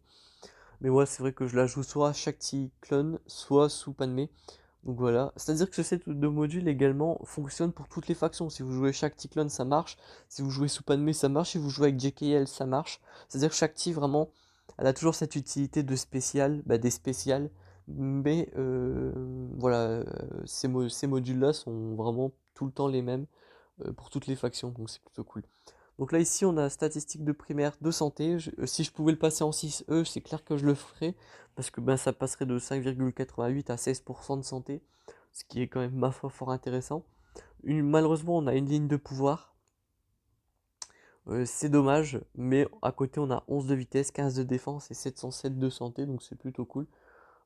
Mais ouais, c'est vrai que je la joue soit Shakti Clone, soit sous Padmé. Donc voilà, c'est-à-dire que ces deux modules également fonctionnent pour toutes les factions. Si vous jouez Shakti Clone, ça marche. Si vous jouez sous Padmé, ça marche. Si vous jouez avec JKL, ça marche. C'est-à-dire que Shakti, vraiment, elle a toujours cette utilité de spécial, bah, des spéciales. Mais voilà, ces modules-là sont vraiment tout le temps les mêmes pour toutes les factions. Donc c'est plutôt cool. Donc là ici on a statistique de primaire de santé. Si je pouvais le passer en 6E, c'est clair que je le ferais. Parce que ben, ça passerait de 5,88 à 16% de santé. Ce qui est quand même ma foi fort intéressant. Malheureusement on a une ligne de pouvoir. C'est dommage. Mais à côté on a 11 de vitesse, 15 de défense et 707 de santé. Donc c'est plutôt cool.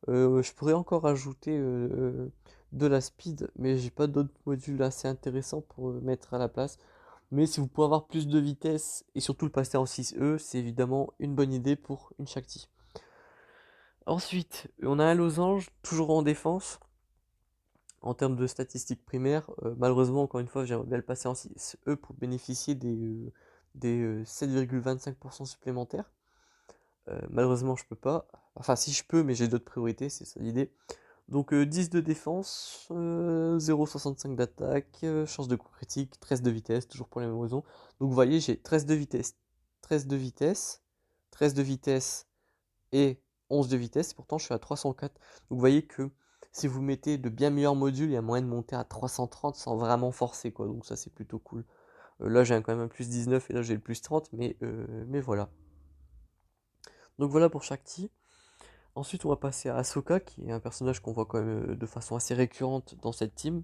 Je pourrais encore ajouter de la speed. Mais j'ai pas d'autres modules assez intéressants pour mettre à la place. Mais si vous pouvez avoir plus de vitesse et surtout le passer en 6E, c'est évidemment une bonne idée pour une Shakti. Ensuite, on a un losange, toujours en défense. En termes de statistiques primaires, malheureusement, encore une fois, j'aimerais bien le passer en 6E pour bénéficier des 7,25% supplémentaires. Malheureusement, je peux pas. Enfin, si je peux, mais j'ai d'autres priorités, c'est ça l'idée. Donc 10 de défense, 0,65 d'attaque, chance de coup critique, 13 de vitesse, toujours pour les mêmes raisons. Donc vous voyez, j'ai 13 de vitesse, 13 de vitesse, 13 de vitesse et 11 de vitesse, et pourtant je suis à 304. Donc vous voyez que si vous mettez de bien meilleurs modules, il y a moyen de monter à 330 sans vraiment forcer, quoi. Donc ça c'est plutôt cool. Là j'ai quand même un plus 19 et là j'ai le plus 30, mais voilà. Donc voilà pour Shakti. Ensuite, on va passer à Ahsoka, qui est un personnage qu'on voit quand même de façon assez récurrente dans cette team.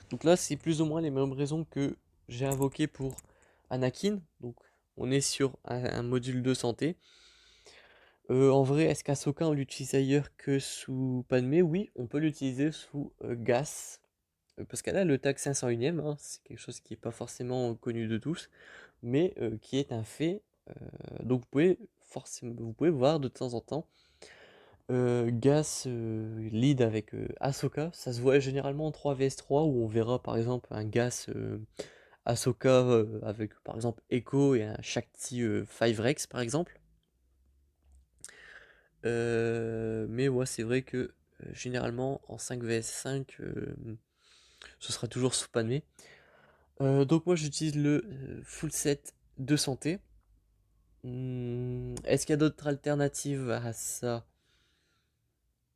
Donc là, c'est plus ou moins les mêmes raisons que j'ai invoquées pour Anakin. Donc, on est sur un module de santé. En vrai, est-ce qu'Ahsoka, on l'utilise ailleurs que sous Padmé? Oui, on peut l'utiliser sous Gas. Parce qu'elle a le tag 501ème, hein, c'est quelque chose qui n'est pas forcément connu de tous, mais qui est un fait. Donc vous pouvez voir de temps en temps Gas lead avec Ahsoka. Ça se voit généralement en 3 vs 3 où on verra par exemple un Gas Ahsoka avec par exemple Echo et un Shakti 5 Rex par exemple. Mais ouais, c'est vrai que généralement en 5 vs 5 ce sera toujours sous pané. Donc moi j'utilise le full set de santé. Est-ce qu'il y a d'autres alternatives à ça?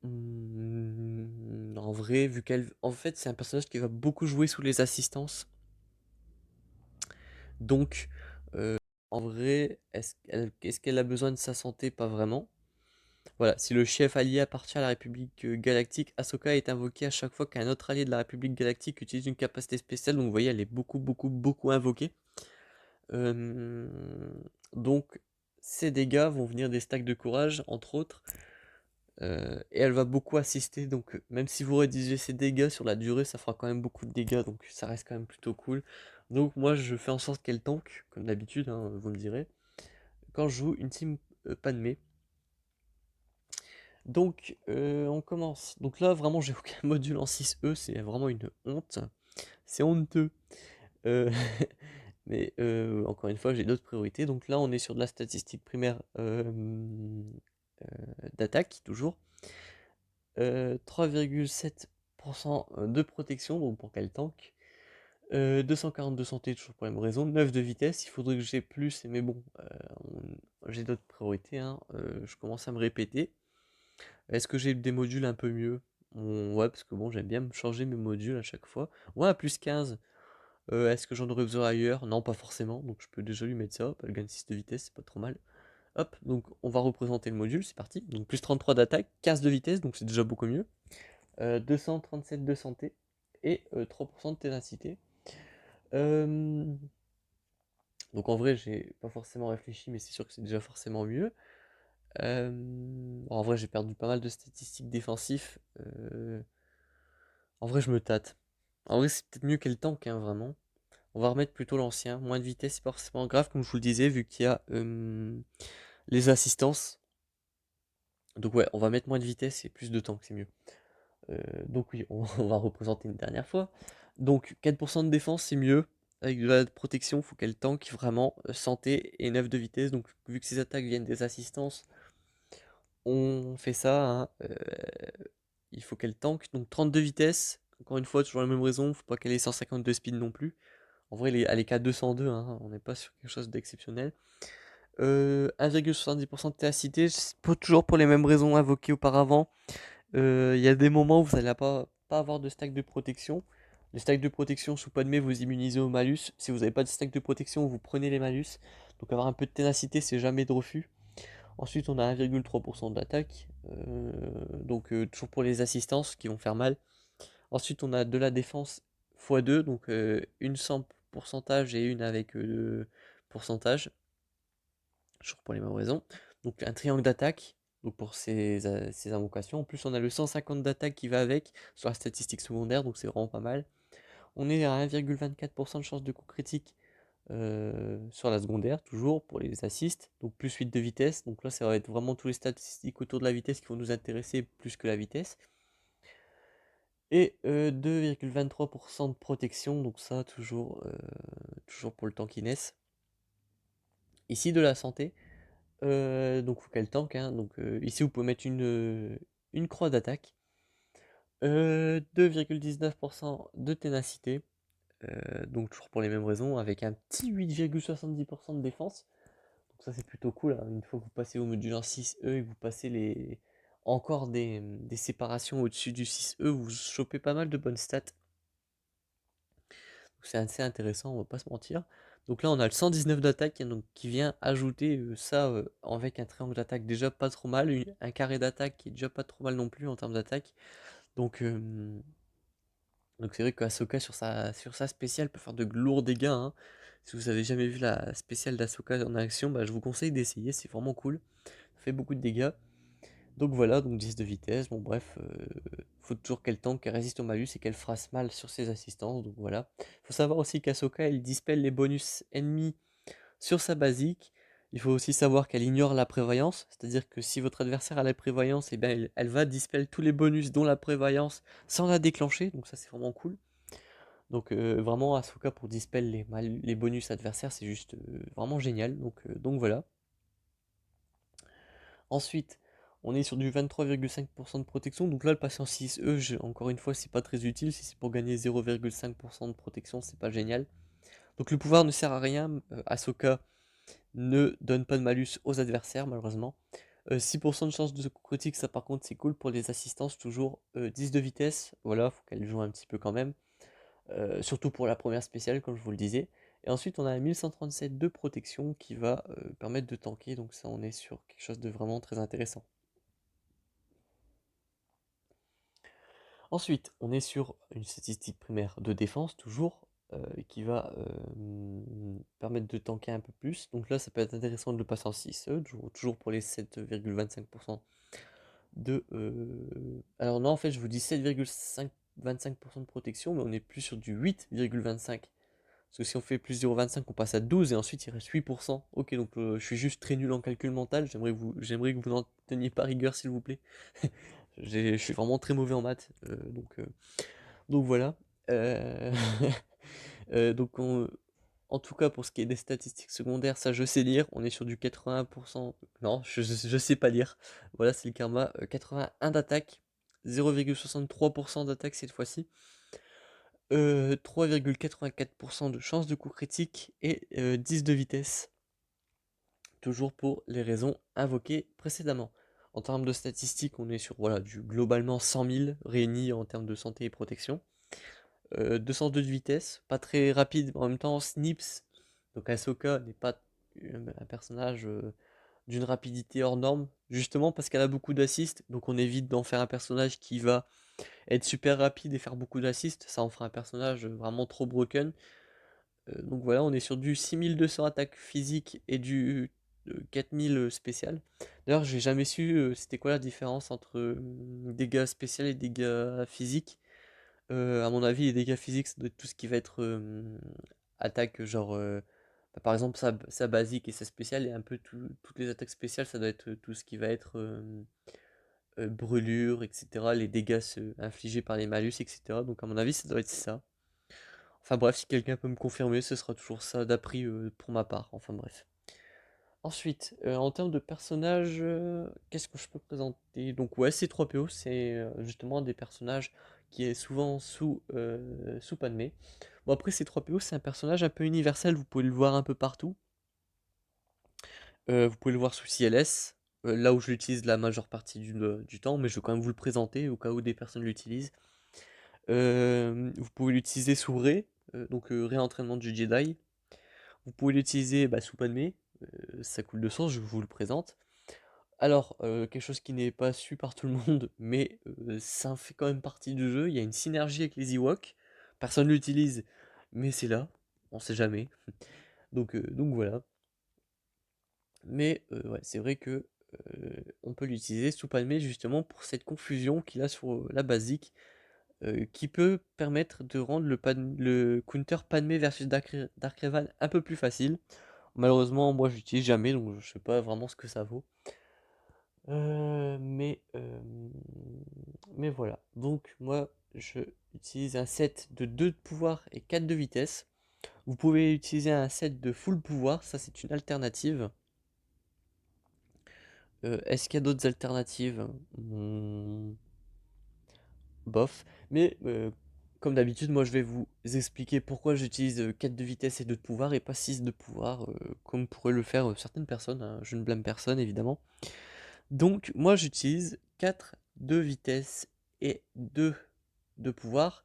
En vrai, vu qu'elle... En fait, c'est un personnage qui va beaucoup jouer sous les assistances. Donc, euh, en vrai, est-ce qu'elle a besoin de sa santé? Pas vraiment. Voilà, si le chef allié appartient à la République Galactique, Ahsoka est invoquée à chaque fois qu'un autre allié de la République Galactique utilise une capacité spéciale. Donc vous voyez, elle est beaucoup, beaucoup, beaucoup invoquée. Euh, donc ces dégâts vont venir des stacks de courage, entre autres. Et elle va beaucoup assister, donc même si vous rédigez ses dégâts sur la durée, ça fera quand même beaucoup de dégâts, donc ça reste quand même plutôt cool. Donc moi je fais en sorte qu'elle tank, comme d'habitude, hein, vous me direz, quand je joue une team Padmé. Donc on commence. Donc là vraiment j'ai aucun module en 6E, c'est vraiment une honte. C'est honteux. Euh, Mais encore une fois, j'ai d'autres priorités. Donc là, on est sur de la statistique primaire d'attaque, toujours. 3,7% de protection, donc pour quel tank. 240 de santé, toujours pour la même raison. 9 de vitesse, il faudrait que j'ai plus, mais bon, j'ai d'autres priorités, hein. Je commence à me répéter. Est-ce que j'ai des modules un peu mieux? Ouais, parce que bon, j'aime bien me changer mes modules à chaque fois. Ouais, plus 15. Est-ce que j'en aurais besoin ailleurs? Non, pas forcément, donc je peux déjà lui mettre ça. Hop, elle gagne 6 de vitesse, c'est pas trop mal. Hop, donc on va représenter le module, c'est parti. Donc plus 33 d'attaque, 15 de vitesse, donc c'est déjà beaucoup mieux. 237 de santé et 3% de ténacité. Euh, donc en vrai, j'ai pas forcément réfléchi, mais c'est sûr que c'est déjà forcément mieux. En vrai, j'ai perdu pas mal de statistiques défensives. En vrai, je me tâte. En vrai, c'est peut-être mieux qu'elle tank, hein, vraiment. On va remettre plutôt l'ancien. Moins de vitesse, c'est pas forcément grave, comme je vous le disais, vu qu'il y a les assistances. Donc ouais, on va mettre moins de vitesse et plus de tank, c'est mieux. Donc oui, on va représenter une dernière fois. Donc 4% de défense, c'est mieux. Avec de la protection, il faut qu'elle tank vraiment santé et 9 de vitesse. Donc vu que ces attaques viennent des assistances, on fait ça, hein. Il faut qu'elle tank. Donc 32 vitesse. Encore une fois, toujours la même raison. Faut pas qu'elle ait 152 speed non plus. En vrai, elle est qu'à 202, hein. On n'est pas sur quelque chose d'exceptionnel. 1,70% de ténacité, c'est pas toujours pour les mêmes raisons invoquées auparavant. Il y a des moments où vous n'allez pas avoir de stack de protection. Les stacks de protection sous Padmé vous immunisez au malus. Si vous n'avez pas de stack de protection, vous prenez les malus. Donc avoir un peu de ténacité, c'est jamais de refus. Ensuite, on a 1,3% d'attaque. Donc toujours pour les assistances qui vont faire mal. Ensuite, on a de la défense x2. Donc une sans pourcentage et une avec pourcentage. Toujours pour les mêmes raisons. Donc un triangle d'attaque, donc pour ces invocations. En plus, on a le 150 d'attaque qui va avec sur la statistique secondaire, donc c'est vraiment pas mal. On est à 1,24% de chance de coup critique sur la secondaire, toujours pour les assists. Donc plus 8 de vitesse. Donc là, ça va être vraiment tous les statistiques autour de la vitesse qui vont nous intéresser plus que la vitesse. Et 2,23% de protection, donc ça, toujours pour le tankiness. Ici, de la santé. Donc faut qu'elle tank, hein. Donc ici vous pouvez mettre une croix d'attaque. 2,19% de ténacité. Donc toujours pour les mêmes raisons, avec un petit 8,70% de défense. Donc ça c'est plutôt cool, hein. Une fois que vous passez au module 6E et que vous passez encore des séparations au-dessus du 6E, vous chopez pas mal de bonnes stats. C'est assez intéressant, on va pas se mentir. Donc là, on a le 119 d'attaque qui vient ajouter ça avec un triangle d'attaque déjà pas trop mal, un carré d'attaque qui est déjà pas trop mal non plus en termes d'attaque. Donc c'est vrai qu'Asoka sur sa spéciale peut faire de lourds dégâts, hein. Si vous avez jamais vu la spéciale d'Asoka en action, bah, je vous conseille d'essayer, c'est vraiment cool. Ça fait beaucoup de dégâts. Donc voilà, donc 10 de vitesse, bon bref, faut toujours qu'elle tank, qu'elle résiste au malus et qu'elle fasse mal sur ses assistances, donc voilà. Faut savoir aussi qu'Asoka, elle dispelle les bonus ennemis sur sa basique. Il faut aussi savoir qu'elle ignore la prévoyance, c'est-à-dire que si votre adversaire a la prévoyance, et bien elle va dispel tous les bonus dont la prévoyance sans la déclencher, donc ça c'est vraiment cool. Donc vraiment Asuka pour dispel les bonus adversaires, c'est juste vraiment génial, donc voilà. Ensuite, on est sur du 23,5% de protection. Donc là, le patient 6E, encore une fois, c'est pas très utile. Si c'est pour gagner 0,5% de protection, c'est pas génial. Donc le pouvoir ne sert à rien, Ahsoka ne donne pas de malus aux adversaires malheureusement. 6% de chance de coup critique, ça par contre c'est cool pour les assistances, toujours 10 de vitesse, voilà, faut qu'elle joue un petit peu quand même. Surtout pour la première spéciale comme je vous le disais. Et ensuite on a un 1137 de protection qui va permettre de tanker, donc ça on est sur quelque chose de vraiment très intéressant. Ensuite, on est sur une statistique primaire de défense, toujours, qui va permettre de tanker un peu plus. Donc là, ça peut être intéressant de le passer en 6, toujours pour les 7,25% de... Alors non, en fait, je vous dis 7,25% de protection, mais on est plus sur du 8,25. Parce que si on fait plus 0,25, on passe à 12 et ensuite il reste 8%. Ok, donc je suis juste très nul en calcul mental. J'aimerais que vous n'en teniez pas rigueur, s'il vous plaît. Je suis vraiment très mauvais en maths. Donc voilà. Euh, donc en tout cas, pour ce qui est des statistiques secondaires, ça je sais lire. On est sur du 81%. Non, je sais pas lire. Voilà, c'est le karma. 81 d'attaque, 0,63% d'attaque cette fois-ci. 3,84% de chance de coup critique et 10 de vitesse. Toujours pour les raisons invoquées précédemment. En termes de statistiques, on est sur voilà, du globalement 100 000 réunis en termes de santé et protection. 202 de vitesse, pas très rapide, mais en même temps Snips, donc Ahsoka n'est pas un personnage d'une rapidité hors norme, justement parce qu'elle a beaucoup d'assists, donc on évite d'en faire un personnage qui va être super rapide et faire beaucoup d'assists, ça en fera un personnage vraiment trop broken. Donc voilà, on est sur du 6200 attaque physique et du 4000 spécial. D'ailleurs, j'ai jamais su c'était quoi la différence entre dégâts spécial et dégâts physiques. À mon avis, les dégâts physiques, ça doit être tout ce qui va être attaque, genre bah, par exemple sa basique et sa spéciale, et un peu toutes les attaques spéciales, ça doit être tout ce qui va être brûlure, etc. Les dégâts infligés par les malus, etc. Donc à mon avis, ça doit être ça. Enfin bref, si quelqu'un peut me confirmer, ce sera toujours ça d'après pour ma part. Enfin bref. Ensuite, en termes de personnages, qu'est-ce que je peux présenter? Donc ouais, C3PO, c'est justement un des personnages qui est souvent sous Padmé. Bon après, C3PO, c'est un personnage un peu universel, vous pouvez le voir un peu partout. Vous pouvez le voir sous CLS, là où je l'utilise la majeure partie du temps, mais je vais quand même vous le présenter au cas où des personnes l'utilisent. Vous pouvez l'utiliser sous Rey, donc réentraînement du Jedi. Vous pouvez l'utiliser bah, sous Padmé, ça coule de sens, je vous le présente. Alors, quelque chose qui n'est pas su par tout le monde, mais ça en fait quand même partie du jeu, il y a une synergie avec les Ewoks. Personne ne l'utilise, mais c'est là, on sait jamais. Donc voilà. Mais ouais, c'est vrai que on peut l'utiliser sous Padmé justement pour cette confusion qu'il a sur la basique, qui peut permettre de rendre le counter Padmé versus Dark Revan un peu plus facile. Malheureusement, moi je l'utilise jamais, donc je sais pas vraiment ce que ça vaut. Euh, mais, euh, mais voilà. Donc moi, je utilise un set de 2 de pouvoir et 4 de vitesse. Vous pouvez utiliser un set de full pouvoir, ça c'est une alternative. Est-ce qu'il y a d'autres alternatives? Bof. Mais comme d'habitude, moi je vais vous expliquer pourquoi j'utilise 4 de vitesse et 2 de pouvoir et pas 6 de pouvoir, comme pourraient le faire certaines personnes, hein. Je ne blâme personne évidemment. Donc moi j'utilise 4 de vitesse et 2 de pouvoir,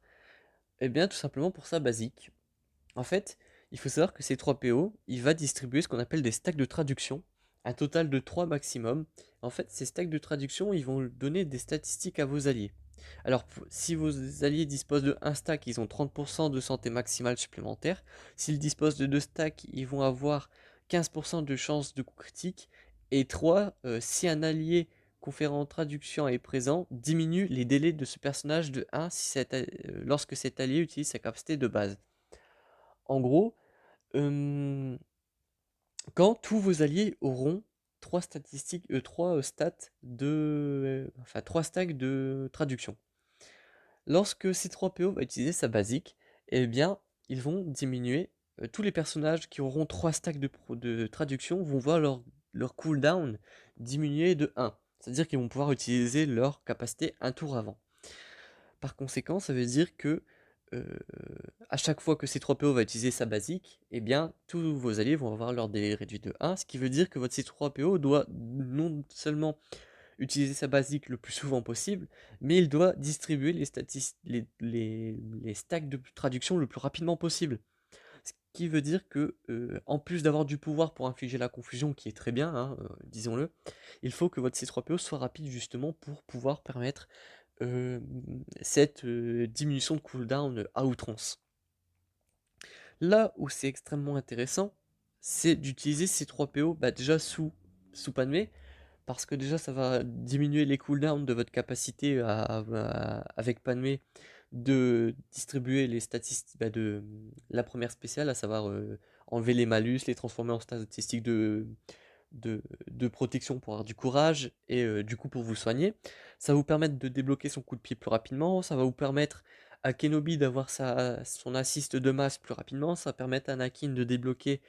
et bien tout simplement pour sa basique. En fait, il faut savoir que ces 3 PO, il va distribuer ce qu'on appelle des stacks de traduction, un total de 3 maximum. En fait, ces stacks de traduction, ils vont donner des statistiques à vos alliés. Alors, si vos alliés disposent de 1 stack, ils ont 30% de santé maximale supplémentaire. S'ils disposent de 2 stacks, ils vont avoir 15% de chance de coup critique. Et 3, si un allié conférant traduction est présent, diminue les délais de ce personnage de 1 lorsque cet allié utilise sa capacité de base. En gros, euh, quand tous vos alliés auront 3 statistiques, 3 stats enfin 3 stacks de traduction. Lorsque C3PO va utiliser sa basique, eh bien, ils vont diminuer. Tous les personnages qui auront 3 stacks de traduction vont voir leur cooldown diminuer de 1. C'est-à-dire qu'ils vont pouvoir utiliser leur capacité un tour avant. Par conséquent, ça veut dire que à chaque fois que C3PO va utiliser sa basique, eh bien, tous vos alliés vont avoir leur délai réduit de 1, ce qui veut dire que votre C3PO doit non seulement utiliser sa basique le plus souvent possible, mais il doit distribuer les stacks de traduction le plus rapidement possible. Ce qui veut dire que, en plus d'avoir du pouvoir pour infliger la confusion, qui est très bien, hein, disons-le, il faut que votre C3PO soit rapide justement pour pouvoir permettre cette diminution de cooldown à outrance. Là où c'est extrêmement intéressant, c'est d'utiliser ces 3 PO déjà sous Padmé, parce que déjà ça va diminuer les cooldowns de votre capacité avec Padmé de distribuer les statistiques de la première spéciale, à savoir enlever les malus, les transformer en statistiques de protection pour avoir du courage et du coup pour vous soigner. Ça va vous permettre de débloquer son coup de pied plus rapidement, ça va vous permettre à Kenobi d'avoir son assist de masse plus rapidement, ça va permettre à Anakin de débloquer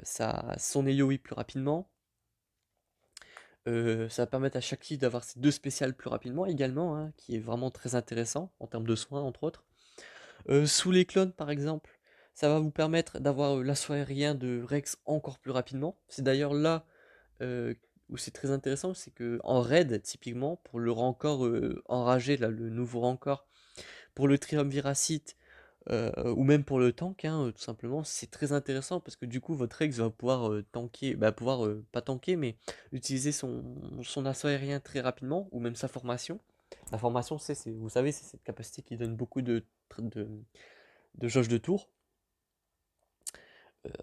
son AoE plus rapidement. Ça va permettre à Shakti d'avoir ses 2 spéciales plus rapidement également, hein, qui est vraiment très intéressant en termes de soins entre autres. Sous les clones par exemple, ça va vous permettre d'avoir l'assaut aérien de Rex encore plus rapidement. C'est d'ailleurs là où c'est très intéressant, c'est que en raid, typiquement, pour le rancor enragé, là, le nouveau rancor, pour le triumviracite, ou même pour le tank, hein, tout simplement, c'est très intéressant parce que du coup, votre Rex va pouvoir tanker, pas tanker, mais utiliser son assaut aérien très rapidement, ou même sa formation. La formation, vous savez, c'est cette capacité qui donne beaucoup de jauge de tour.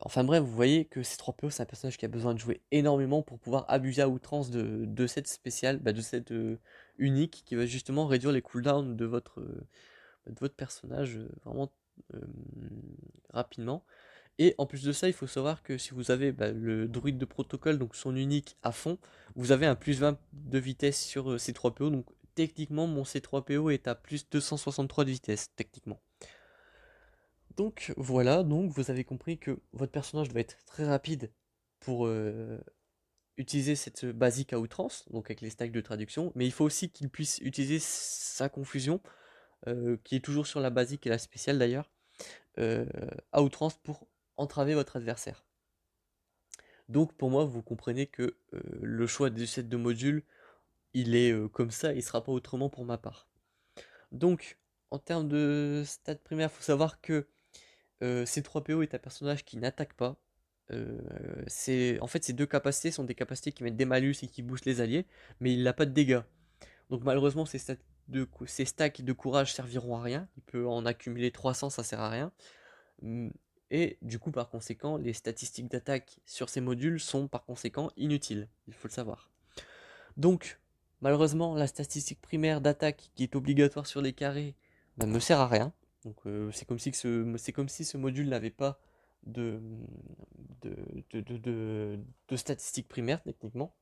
Enfin bref, vous voyez que C3PO, c'est un personnage qui a besoin de jouer énormément pour pouvoir abuser à outrance de cette spéciale, de cette unique, qui va justement réduire les cooldowns de votre personnage vraiment euh, rapidement. Et en plus de ça, il faut savoir que si vous avez le druide de protocole, donc son unique à fond, vous avez un plus 20 de vitesse sur C3PO, donc techniquement mon C3PO est à plus 263 de vitesse, techniquement. Donc voilà, donc vous avez compris que votre personnage doit être très rapide pour utiliser cette basique à outrance, donc avec les stacks de traduction, mais il faut aussi qu'il puisse utiliser sa confusion, qui est toujours sur la basique et la spéciale d'ailleurs, euh, à outrance pour entraver votre adversaire. Donc pour moi, vous comprenez que le choix des sets de modules, il est comme ça, il ne sera pas autrement pour ma part. Donc, en termes de stats primaires, il faut savoir que C3PO est un personnage qui n'attaque pas. En fait, ces deux capacités sont des capacités qui mettent des malus et qui boostent les alliés, mais il n'a pas de dégâts. Donc malheureusement, ces stacks de courage serviront à rien. Il peut en accumuler 300, ça sert à rien. Mm, Et du coup, par conséquent, les statistiques d'attaque sur ces modules sont par conséquent inutiles. Il faut le savoir. Donc, malheureusement, la statistique primaire d'attaque qui est obligatoire sur les carrés ne sert à rien. Donc, c'est comme si ce module n'avait pas de, de, de statistiques primaires techniquement.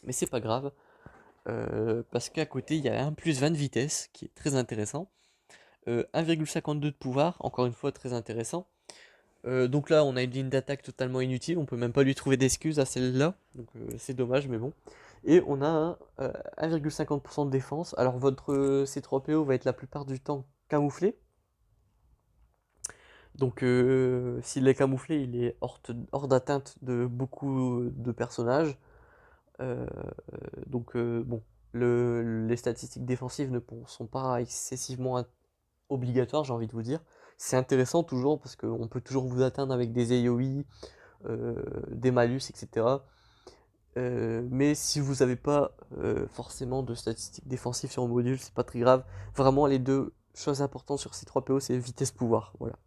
Mais c'est pas grave. Parce qu'à côté, il y a un plus 20 de vitesse qui est très intéressant. 1,52 de pouvoir, encore une fois très intéressant. Donc là, on a une ligne d'attaque totalement inutile, on peut même pas lui trouver d'excuses à celle-là, donc c'est dommage, mais bon. Et on a un 1,50% de défense. Alors votre C3PO va être la plupart du temps camouflé. Donc s'il est camouflé, il est hors d'atteinte de beaucoup de personnages. Euh, bon, les statistiques défensives ne sont pas excessivement obligatoires, j'ai envie de vous dire. C'est intéressant toujours parce qu'on peut toujours vous atteindre avec des AoE, des malus, etc. Mais si vous n'avez pas forcément de statistiques défensives sur le module, c'est pas très grave. Vraiment, les deux choses importantes sur ces 3 PO, c'est vitesse pouvoir. Voilà.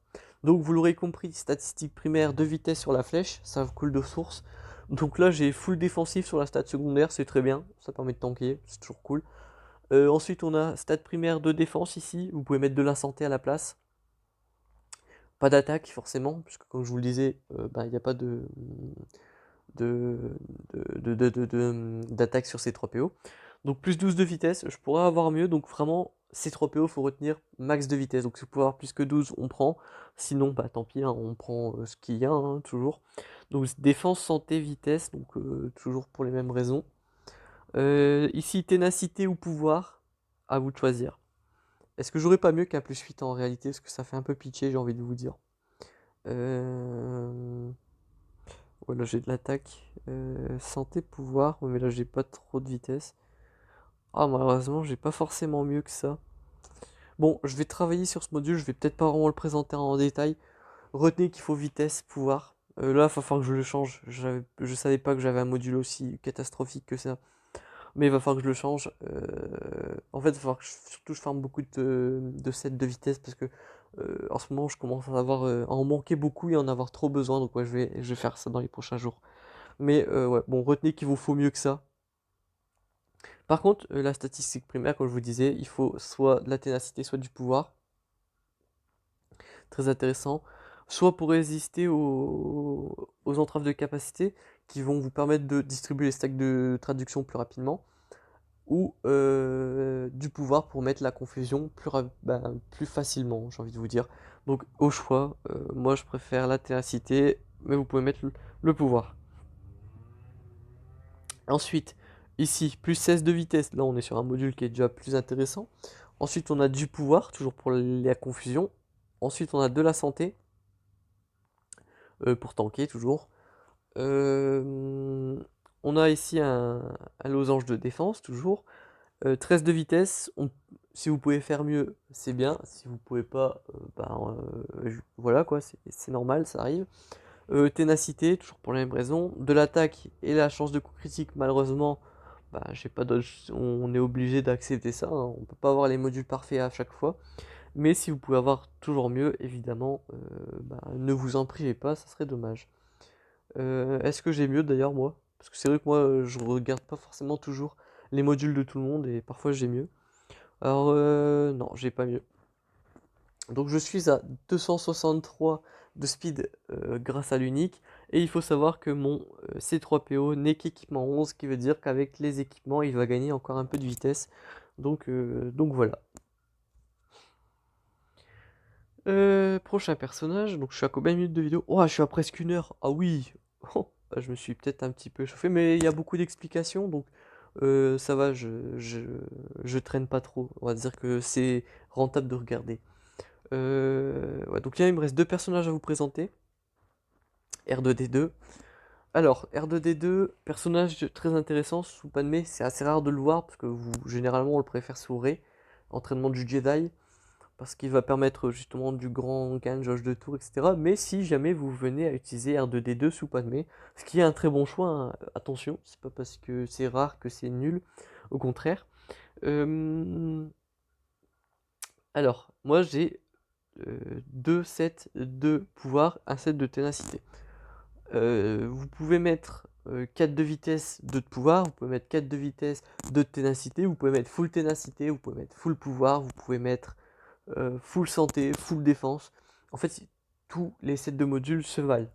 Donc vous l'aurez compris, statistique primaire de vitesse sur la flèche, ça coule de source. Donc là j'ai full défensif sur la stat secondaire, c'est très bien, ça permet de tanker, c'est toujours cool. Ensuite on a stat primaire de défense ici, vous pouvez mettre de la santé à la place. Pas d'attaque forcément, puisque comme je vous le disais, il n'y a pas de, d'attaque sur ces 3 PO. Donc plus 12 de vitesse, je pourrais avoir mieux, donc vraiment ces 3 PO faut retenir max de vitesse. Donc si vous pouvez avoir plus que 12, on prend. Sinon, tant pis, hein, on prend ce qu'il y a, hein, toujours. Donc défense, santé, vitesse, donc toujours pour les mêmes raisons. Ici, ténacité ou pouvoir, à vous de choisir. Est-ce que j'aurais pas mieux qu'un plus 8 en réalité? Parce que ça fait un peu pitié, j'ai envie de vous dire. Voilà, j'ai de l'attaque. Santé, pouvoir. Ouais, mais là, j'ai pas trop de vitesse. Ah, malheureusement, j'ai pas forcément mieux que ça. Bon, je vais travailler sur ce module. Je vais peut-être pas vraiment le présenter en détail. Retenez qu'il faut vitesse, pouvoir. Là, il va falloir que je le change. Je savais pas que j'avais un module aussi catastrophique que ça. Mais il va falloir que je le change. En fait, il va falloir que surtout je farme beaucoup de sets de vitesse parce que en ce moment je commence à en manquer beaucoup et en avoir trop besoin. Donc ouais, je vais faire ça dans les prochains jours. Mais ouais, bon, retenez qu'il vous faut mieux que ça. Par contre, la statistique primaire, comme je vous disais, il faut soit de la ténacité, soit du pouvoir. Très intéressant. Soit pour résister aux entraves de capacité qui vont vous permettre de distribuer les stacks de traduction plus rapidement ou du pouvoir pour mettre la confusion plus facilement, j'ai envie de vous dire. Donc au choix, moi je préfère la ténacité, mais vous pouvez mettre le pouvoir. Ensuite, ici, plus 16 de vitesse, là on est sur un module qui est déjà plus intéressant. Ensuite on a du pouvoir, toujours pour la confusion. Ensuite on a de la santé, pour tanker toujours. On a ici un losange de défense, toujours. 13 de vitesse, si vous pouvez faire mieux, c'est bien. Si vous pouvez pas, voilà quoi, c'est normal, ça arrive. Ténacité, toujours pour la même raison. De l'attaque et la chance de coup critique, malheureusement, j'ai pas on est obligé d'accepter ça, hein. On peut pas avoir les modules parfaits à chaque fois. Mais si vous pouvez avoir toujours mieux, évidemment, ne vous en privez pas, ça serait dommage. Est-ce que j'ai mieux d'ailleurs moi? Parce que c'est vrai que moi je regarde pas forcément toujours les modules de tout le monde et parfois j'ai mieux. Alors non, j'ai pas mieux. Donc je suis à 263 de speed grâce à l'unique. Et il faut savoir que mon C3PO n'est qu'équipement 11, ce qui veut dire qu'avec les équipements, il va gagner encore un peu de vitesse. Donc voilà. Prochain personnage, donc je suis à combien de minutes de vidéo? Oh, je suis à presque 1 heure. Ah oui! Oh, je me suis peut-être un petit peu chauffé, mais il y a beaucoup d'explications, donc ça va, je traîne pas trop. On va dire que c'est rentable de regarder. Ouais, donc là, il me reste deux personnages à vous présenter. R2D2. Alors, R2D2, personnage très intéressant sous Padmé, c'est assez rare de le voir, parce que généralement on le préfère sous Rey, entraînement du Jedi, parce qu'il va permettre justement du grand gain de jauge de tour, etc. Mais si jamais vous venez à utiliser R2D2 sous Padmé, ce qui est un très bon choix, hein, attention, c'est pas parce que c'est rare que c'est nul, au contraire. Alors, moi j'ai 2 sets de pouvoir, un set de ténacité. Vous pouvez mettre 4 de vitesse, 2 de pouvoir, vous pouvez mettre 4 de vitesse, 2 de ténacité, vous pouvez mettre full ténacité, vous pouvez mettre full pouvoir, vous pouvez mettre full santé, full défense. En fait, tous les sets de modules se valent.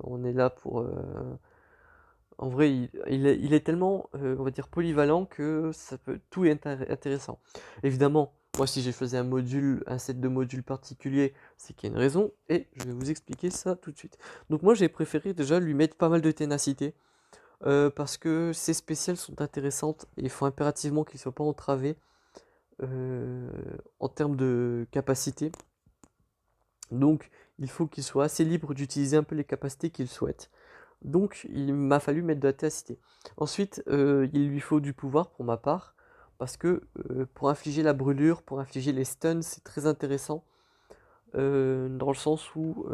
On est là pour... En vrai, il est tellement, on va dire, polyvalent que ça peut tout est intéressant. Évidemment, moi, si j'ai choisi un set de modules particulier, c'est qu'il y a une raison, et je vais vous expliquer ça tout de suite. Donc moi, j'ai préféré déjà lui mettre pas mal de ténacité, parce que ses spéciales sont intéressantes, et il faut impérativement qu'il ne soit pas entravé en termes de capacité. Donc, il faut qu'il soit assez libre d'utiliser un peu les capacités qu'il souhaite. Donc, il m'a fallu mettre de la ténacité. Ensuite, il lui faut du pouvoir pour ma part, parce que pour infliger la brûlure, pour infliger les stuns, c'est très intéressant, dans le sens où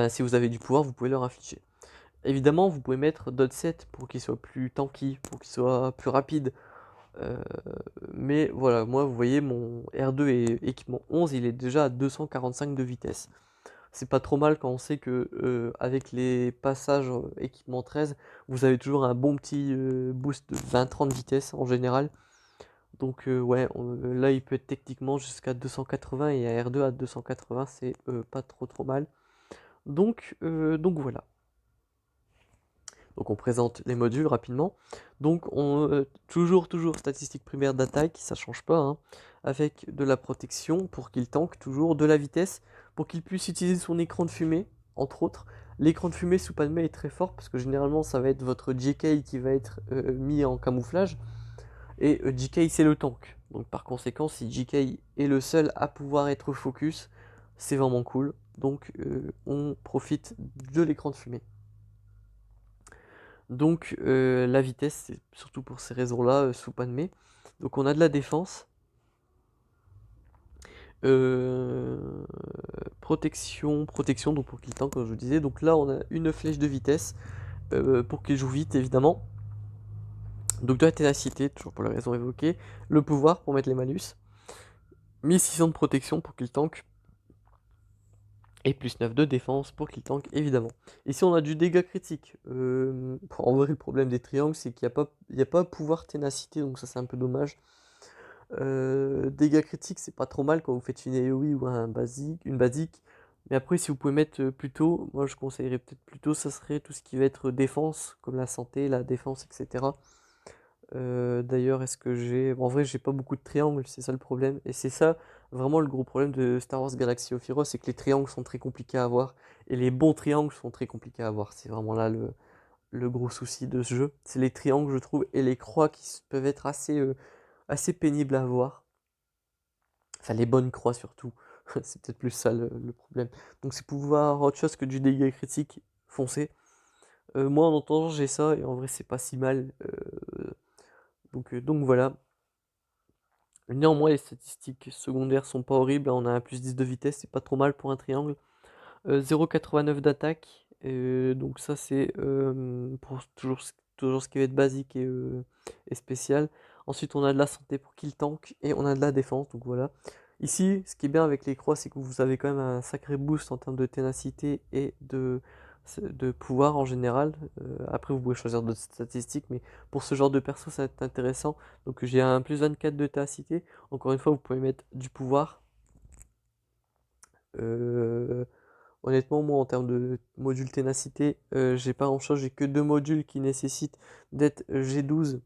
si vous avez du pouvoir, vous pouvez leur infliger. Évidemment, vous pouvez mettre d'autres sets pour qu'ils soient plus tanky, pour qu'ils soient plus rapides. Mais voilà, moi, vous voyez, mon R2 et équipement 11, il est déjà à 245 de vitesse. C'est pas trop mal quand on sait que avec les passages équipement 13, vous avez toujours un bon petit boost de 20-30 vitesse en général. Donc ouais, là il peut être techniquement jusqu'à 280 et un R2 à 280, c'est pas trop mal. Donc voilà. Donc on présente les modules rapidement. Donc toujours statistique primaire d'attaque, ça change pas, hein, avec de la protection pour qu'il tank, toujours de la vitesse pour qu'il puisse utiliser son écran de fumée, entre autres. L'écran de fumée sous Padmé est très fort parce que généralement ça va être votre JK qui va être mis en camouflage et JK c'est le tank. Donc par conséquent, si JK est le seul à pouvoir être focus, c'est vraiment cool. Donc on profite de l'écran de fumée. Donc la vitesse, c'est surtout pour ces raisons-là, sous Padmé. Donc on a de la défense. Euh, protection, donc pour qu'il tank, comme je vous disais. Donc là, on a une flèche de vitesse pour qu'il joue vite, évidemment. Donc de la ténacité, toujours pour la raison évoquée. Le pouvoir pour mettre les malus. 1600 de protection pour qu'il tank. Et plus 9 de défense pour qu'il tank, évidemment. Ici, on a du dégât critique. En vrai, le problème des triangles, c'est qu'il n'y a pas pouvoir ténacité, donc ça, c'est un peu dommage. Dégâts critiques, c'est pas trop mal quand vous faites une AoE ou une basique. Mais après, si vous pouvez mettre plutôt, moi je conseillerais peut-être plutôt, ça serait tout ce qui va être défense, comme la santé, la défense, etc. D'ailleurs, est-ce que j'ai... Bon, en vrai, j'ai pas beaucoup de triangles, c'est ça le problème. Et c'est ça, vraiment, le gros problème de Star Wars Galaxy of Heroes, c'est que les triangles sont très compliqués à avoir. Et les bons triangles sont très compliqués à avoir. C'est vraiment là le gros souci de ce jeu. C'est les triangles, je trouve, et les croix qui peuvent être assez pénibles à avoir. Enfin, les bonnes croix surtout. C'est peut-être plus ça le problème. Donc c'est pour voir autre chose que du dégât critique, foncé. Moi, en entendant, j'ai ça, et en vrai, c'est pas si mal. Donc voilà. Néanmoins, les statistiques secondaires sont pas horribles. On a un plus 10 de vitesse, c'est pas trop mal pour un triangle. 0,89 d'attaque. Donc ça, c'est pour toujours ce qui va être basique et spécial. Ensuite, on a de la santé pour kill tank et on a de la défense. Donc voilà. Ici, ce qui est bien avec les croix, c'est que vous avez quand même un sacré boost en termes de ténacité et de pouvoir en général. Après, vous pouvez choisir d'autres statistiques, mais pour ce genre de perso, ça va être intéressant. Donc j'ai un plus 24 de ténacité. Encore une fois, vous pouvez mettre du pouvoir. Euh, Honnêtement, moi, en termes de module ténacité, j'ai pas grand-chose. J'ai que deux modules qui nécessitent d'être G12.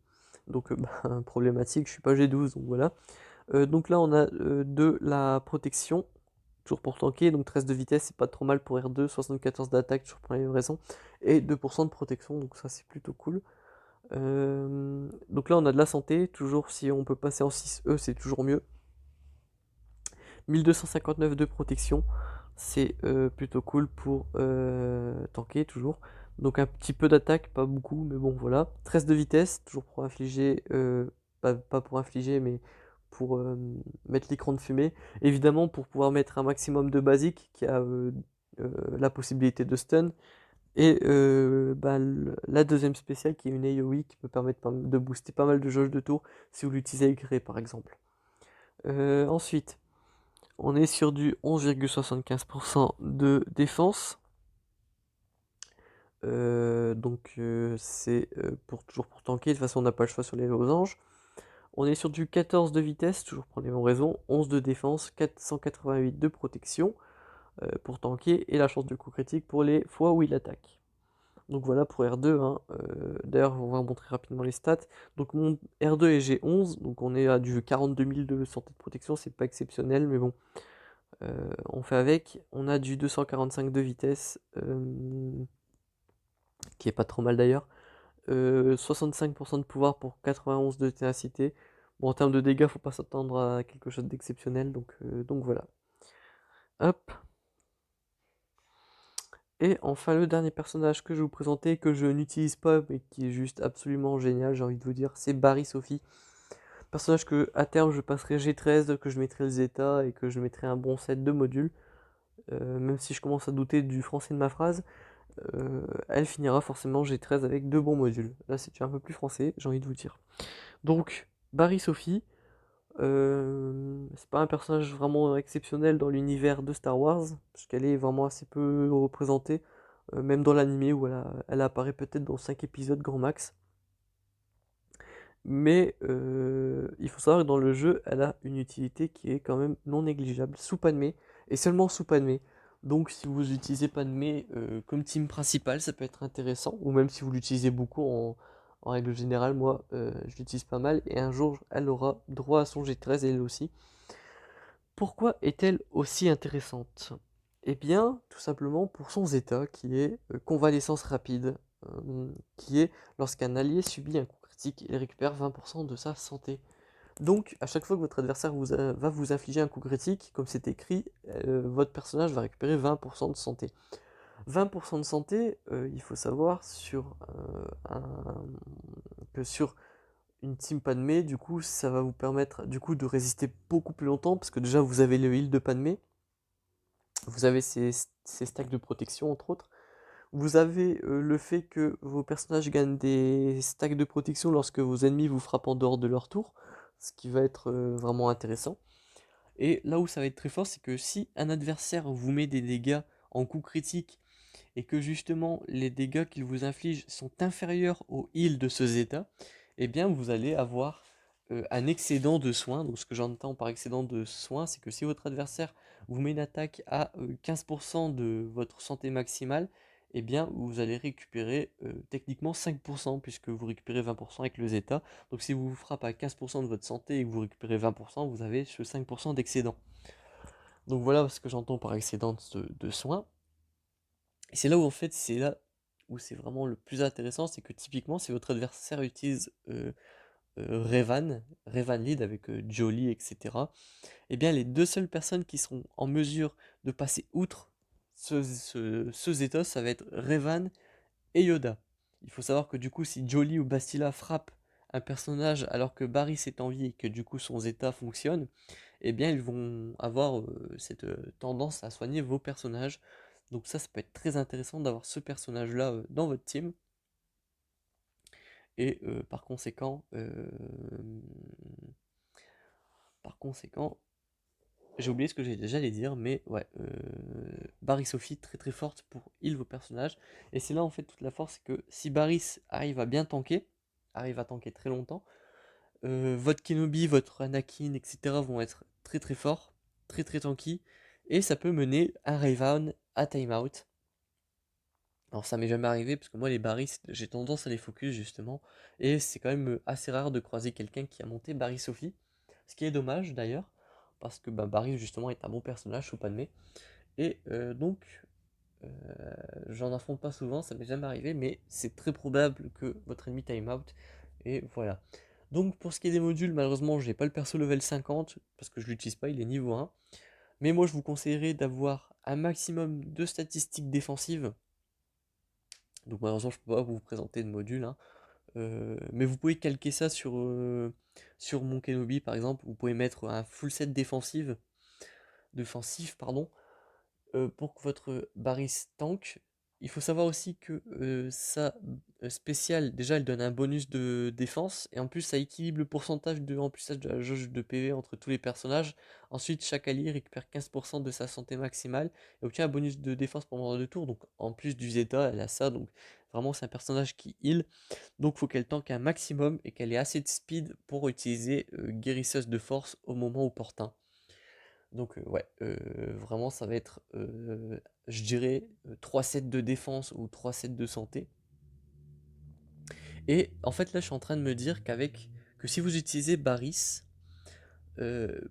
Donc, bah, problématique, je suis pas G12, donc voilà. Donc là, on a de la protection, toujours pour tanker. Donc 13 de vitesse, c'est pas trop mal pour R2. 74 d'attaque, toujours pour la même raison. Et 2% de protection, donc ça, c'est plutôt cool. Donc là, on a de la santé. Toujours, si on peut passer en 6E, c'est toujours mieux. 1259 de protection, c'est plutôt cool pour tanker toujours. Donc un petit peu d'attaque, pas beaucoup, mais bon voilà. 13 de vitesse, toujours pour infliger, pas pour infliger, mais pour mettre l'écran de fumée. Évidemment, pour pouvoir mettre un maximum de basique qui a la possibilité de stun. Et bah, la deuxième spéciale qui est une AoE qui peut permettre de booster pas mal de jauge de tour si vous l'utilisez avec Rey par exemple. Ensuite, on est sur du 11,75% de défense. C'est toujours pour tanker. De toute façon, on n'a pas le choix sur les losanges. On est sur du 14 de vitesse, toujours pour les mêmes raisons. 11 de défense, 488 de protection pour tanker. Et la chance de coup critique pour les fois où il attaque. Donc voilà pour R2. Hein. D'ailleurs, on va montrer rapidement les stats. Donc mon R2 est G11. Donc on est à du 42 000 de santé de protection. C'est pas exceptionnel, mais bon. On fait avec. On a du 245 de vitesse, qui est pas trop mal d'ailleurs. 65% de pouvoir pour 91 de ténacité. Bon, en termes de dégâts, faut pas s'attendre à quelque chose d'exceptionnel, donc voilà. Hop. Et enfin, le dernier personnage que je vais vous présenter, que je n'utilise pas, mais qui est juste absolument génial, j'ai envie de vous dire, c'est Barry Sophie. Personnage que à terme je passerai G13, que je mettrai le Zeta et que je mettrai un bon set de modules. Même si je commence à douter du français de ma phrase, elle finira forcément G13 avec deux bons modules. Là, c'est un peu plus français, j'ai envie de vous dire. Donc, Barry Sophie, c'est pas un personnage vraiment exceptionnel dans l'univers de Star Wars, parce qu'elle est vraiment assez peu représentée, même dans l'animé où elle apparaît peut-être dans 5 épisodes grand max. Mais il faut savoir que dans le jeu, elle a une utilité qui est quand même non négligeable, sous Padmé, et seulement sous Padmé. Donc si vous utilisez Padmé comme team principal, ça peut être intéressant, ou même si vous l'utilisez beaucoup en règle générale, moi je l'utilise pas mal, et un jour elle aura droit à son G13 elle aussi. Pourquoi est-elle aussi intéressante? Eh bien, tout simplement pour son zeta qui est convalescence rapide, qui est lorsqu'un allié subit un coup critique, il récupère 20% de sa santé. Donc, à chaque fois que votre adversaire va vous infliger un coup critique, comme c'est écrit, votre personnage va récupérer 20% de santé. 20% de santé, il faut savoir que sur une team Padmé, du coup, ça va vous permettre du coup de résister beaucoup plus longtemps, parce que déjà vous avez le heal de Padmé, vous avez ces stacks de protection entre autres, vous avez le fait que vos personnages gagnent des stacks de protection lorsque vos ennemis vous frappent en dehors de leur tour, ce qui va être vraiment intéressant. Et là où ça va être très fort, c'est que si un adversaire vous met des dégâts en coup critique et que justement les dégâts qu'il vous inflige sont inférieurs au heal de ce Zeta, eh bien vous allez avoir un excédent de soins. Donc ce que j'entends par excédent de soins, c'est que si votre adversaire vous met une attaque à 15% de votre santé maximale, eh bien vous allez récupérer techniquement 5% puisque vous récupérez 20% avec le Zeta. Donc si vous frappez à 15% de votre santé et que vous récupérez 20%, vous avez ce 5% d'excédent. Donc voilà ce que j'entends par excédent de soins. Et c'est là où en fait, c'est là où c'est vraiment le plus intéressant, c'est que typiquement, si votre adversaire utilise Revan Lead avec Jolie, etc., eh bien les deux seules personnes qui seront en mesure de passer outre ce Zethos, ça va être Revan et Yoda. Il faut savoir que du coup, si Jolie ou Bastila frappent un personnage alors que Barris est en vie et que du coup son Zeta fonctionne, eh bien ils vont avoir cette tendance à soigner vos personnages. Donc ça peut être très intéressant d'avoir ce personnage-là dans votre team. Et par conséquent, j'ai oublié ce que j'allais dire, mais ouais, Barry Sophie très très forte pour heal vos personnages. Et c'est là en fait toute la force, c'est que si Barris arrive à bien tanker, arrive à tanker très longtemps, votre Kenobi, votre Anakin, etc. vont être très très forts, très très tanky, et ça peut mener un Rayvan à timeout. Alors ça m'est jamais arrivé parce que moi les Barry j'ai tendance à les focus justement et c'est quand même assez rare de croiser quelqu'un qui a monté Barry Sophie, ce qui est dommage d'ailleurs parce que bah, Barry justement est un bon personnage sous Padmé et donc euh, j'en affronte pas souvent, ça m'est jamais arrivé mais c'est très probable que votre ennemi time out et voilà. Donc pour ce qui est des modules malheureusement j'ai pas le perso level 50 parce que je l'utilise pas, il est niveau 1 mais moi je vous conseillerais d'avoir un maximum de statistiques défensives. Donc malheureusement, je peux pas vous présenter de module, hein. Mais vous pouvez calquer ça sur mon Kenobi par exemple. Vous pouvez mettre un full set défensif, pardon, pour que votre Baris tank. Il faut savoir aussi que sa spéciale, déjà, elle donne un bonus de défense, et en plus, ça équilibre le pourcentage de remplissage de la jauge de PV entre tous les personnages. Ensuite, chaque allié récupère 15% de sa santé maximale et obtient un bonus de défense pendant 2 tours. Donc, en plus du Zeta, elle a ça. Donc, vraiment, c'est un personnage qui heal. Donc, il faut qu'elle tank un maximum et qu'elle ait assez de speed pour utiliser guérisseuse de force au moment opportun. Donc ouais, vraiment ça va être, je dirais, 3 sets de défense ou 3 sets de santé. Et en fait là je suis en train de me dire que si vous utilisez Baris,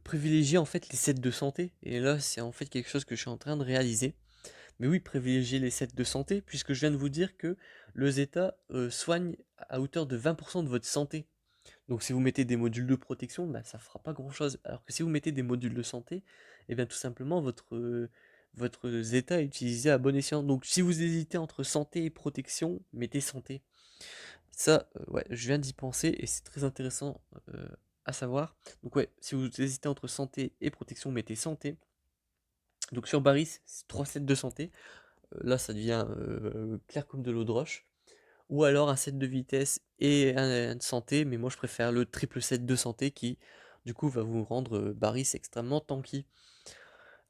privilégiez en fait les sets de santé. Et là c'est en fait quelque chose que je suis en train de réaliser. Mais oui, privilégiez les sets de santé, puisque je viens de vous dire que le Zeta soigne à hauteur de 20% de votre santé. Donc si vous mettez des modules de protection, bah, ça fera pas grand chose. Alors que si vous mettez des modules de santé, et bien tout simplement votre Zeta est utilisé à bon escient. Donc si vous hésitez entre santé et protection, mettez santé. Ça, ouais, je viens d'y penser et c'est très intéressant à savoir. Donc ouais, si vous hésitez entre santé et protection, mettez santé. Donc sur Baris, c'est 3 sets de santé. Là, ça devient clair comme de l'eau de roche. Ou alors un set de vitesse et un de santé, mais moi je préfère le triple set de santé qui du coup va vous rendre Baris extrêmement tanky.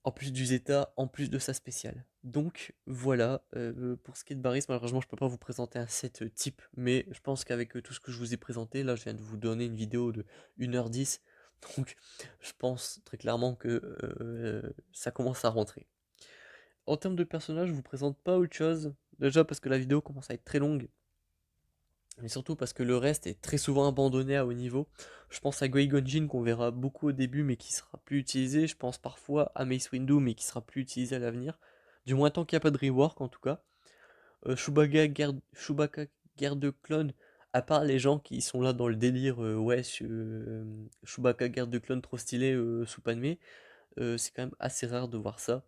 En plus du Zeta, en plus de sa spéciale. Donc voilà, pour ce qui est de Baris, malheureusement je peux pas vous présenter un set type, mais je pense qu'avec tout ce que je vous ai présenté, là je viens de vous donner une vidéo de 1h10, donc je pense très clairement que ça commence à rentrer. En termes de personnages, je vous présente pas autre chose, déjà parce que la vidéo commence à être très longue, mais surtout parce que le reste est très souvent abandonné à haut niveau. Je pense à Qui-Gon Jinn qu'on verra beaucoup au début mais qui sera plus utilisé. Je pense parfois à Mace Windu mais qui sera plus utilisé à l'avenir. Du moins tant qu'il n'y a pas de rework en tout cas. Chewbacca, guerre de clone à part les gens qui sont là dans le délire, ouais, Chewbacca guerre de clones trop stylé sous Padmé, c'est quand même assez rare de voir ça.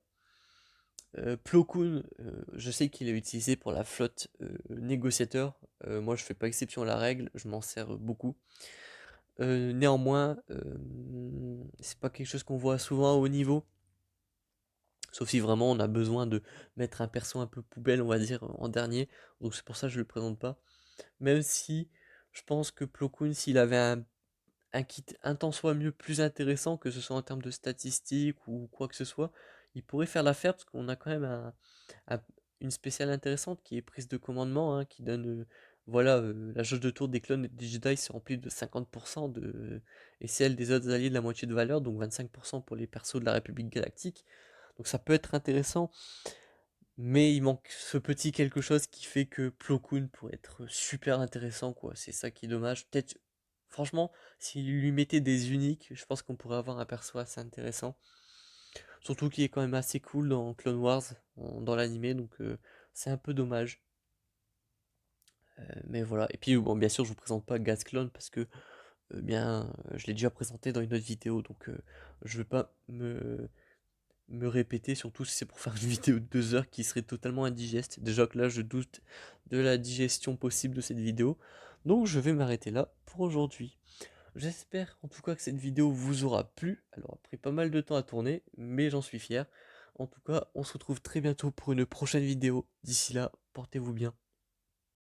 Plo Koon, je sais qu'il est utilisé pour la flotte négociateur. Moi, je fais pas exception à la règle, je m'en sers beaucoup. Néanmoins, c'est pas quelque chose qu'on voit souvent à haut niveau. Sauf si vraiment on a besoin de mettre un perso un peu poubelle, on va dire, en dernier. Donc c'est pour ça que je le présente pas. Même si je pense que Plo Koon, s'il avait un kit un tant soit mieux plus intéressant, que ce soit en termes de statistiques ou quoi que ce soit, il pourrait faire l'affaire parce qu'on a quand même un- une spéciale intéressante qui est prise de commandement, hein, qui donne voilà, la jauge de tour des clones et des Jedi se remplit de 50% et celle des autres alliés de la moitié de valeur, donc 25% pour les persos de la République Galactique. Donc ça peut être intéressant, mais il manque ce petit quelque chose qui fait que Plo Koon pourrait être super intéressant, quoi. C'est ça qui est dommage. Peut-être, franchement, s'il lui mettait des uniques, je pense qu'on pourrait avoir un perso assez intéressant. Surtout qu'il est quand même assez cool dans Clone Wars, dans l'animé, donc c'est un peu dommage. Mais voilà. Et puis, bon, bien sûr, je vous présente pas Gas Clone parce que, je l'ai déjà présenté dans une autre vidéo, donc je vais pas me répéter, surtout si c'est pour faire une vidéo de 2 heures qui serait totalement indigeste. Déjà que là, je doute de la digestion possible de cette vidéo. Donc je vais m'arrêter là pour aujourd'hui. J'espère en tout cas que cette vidéo vous aura plu. Elle aura pris pas mal de temps à tourner, mais j'en suis fier. En tout cas, on se retrouve très bientôt pour une prochaine vidéo. D'ici là, portez-vous bien.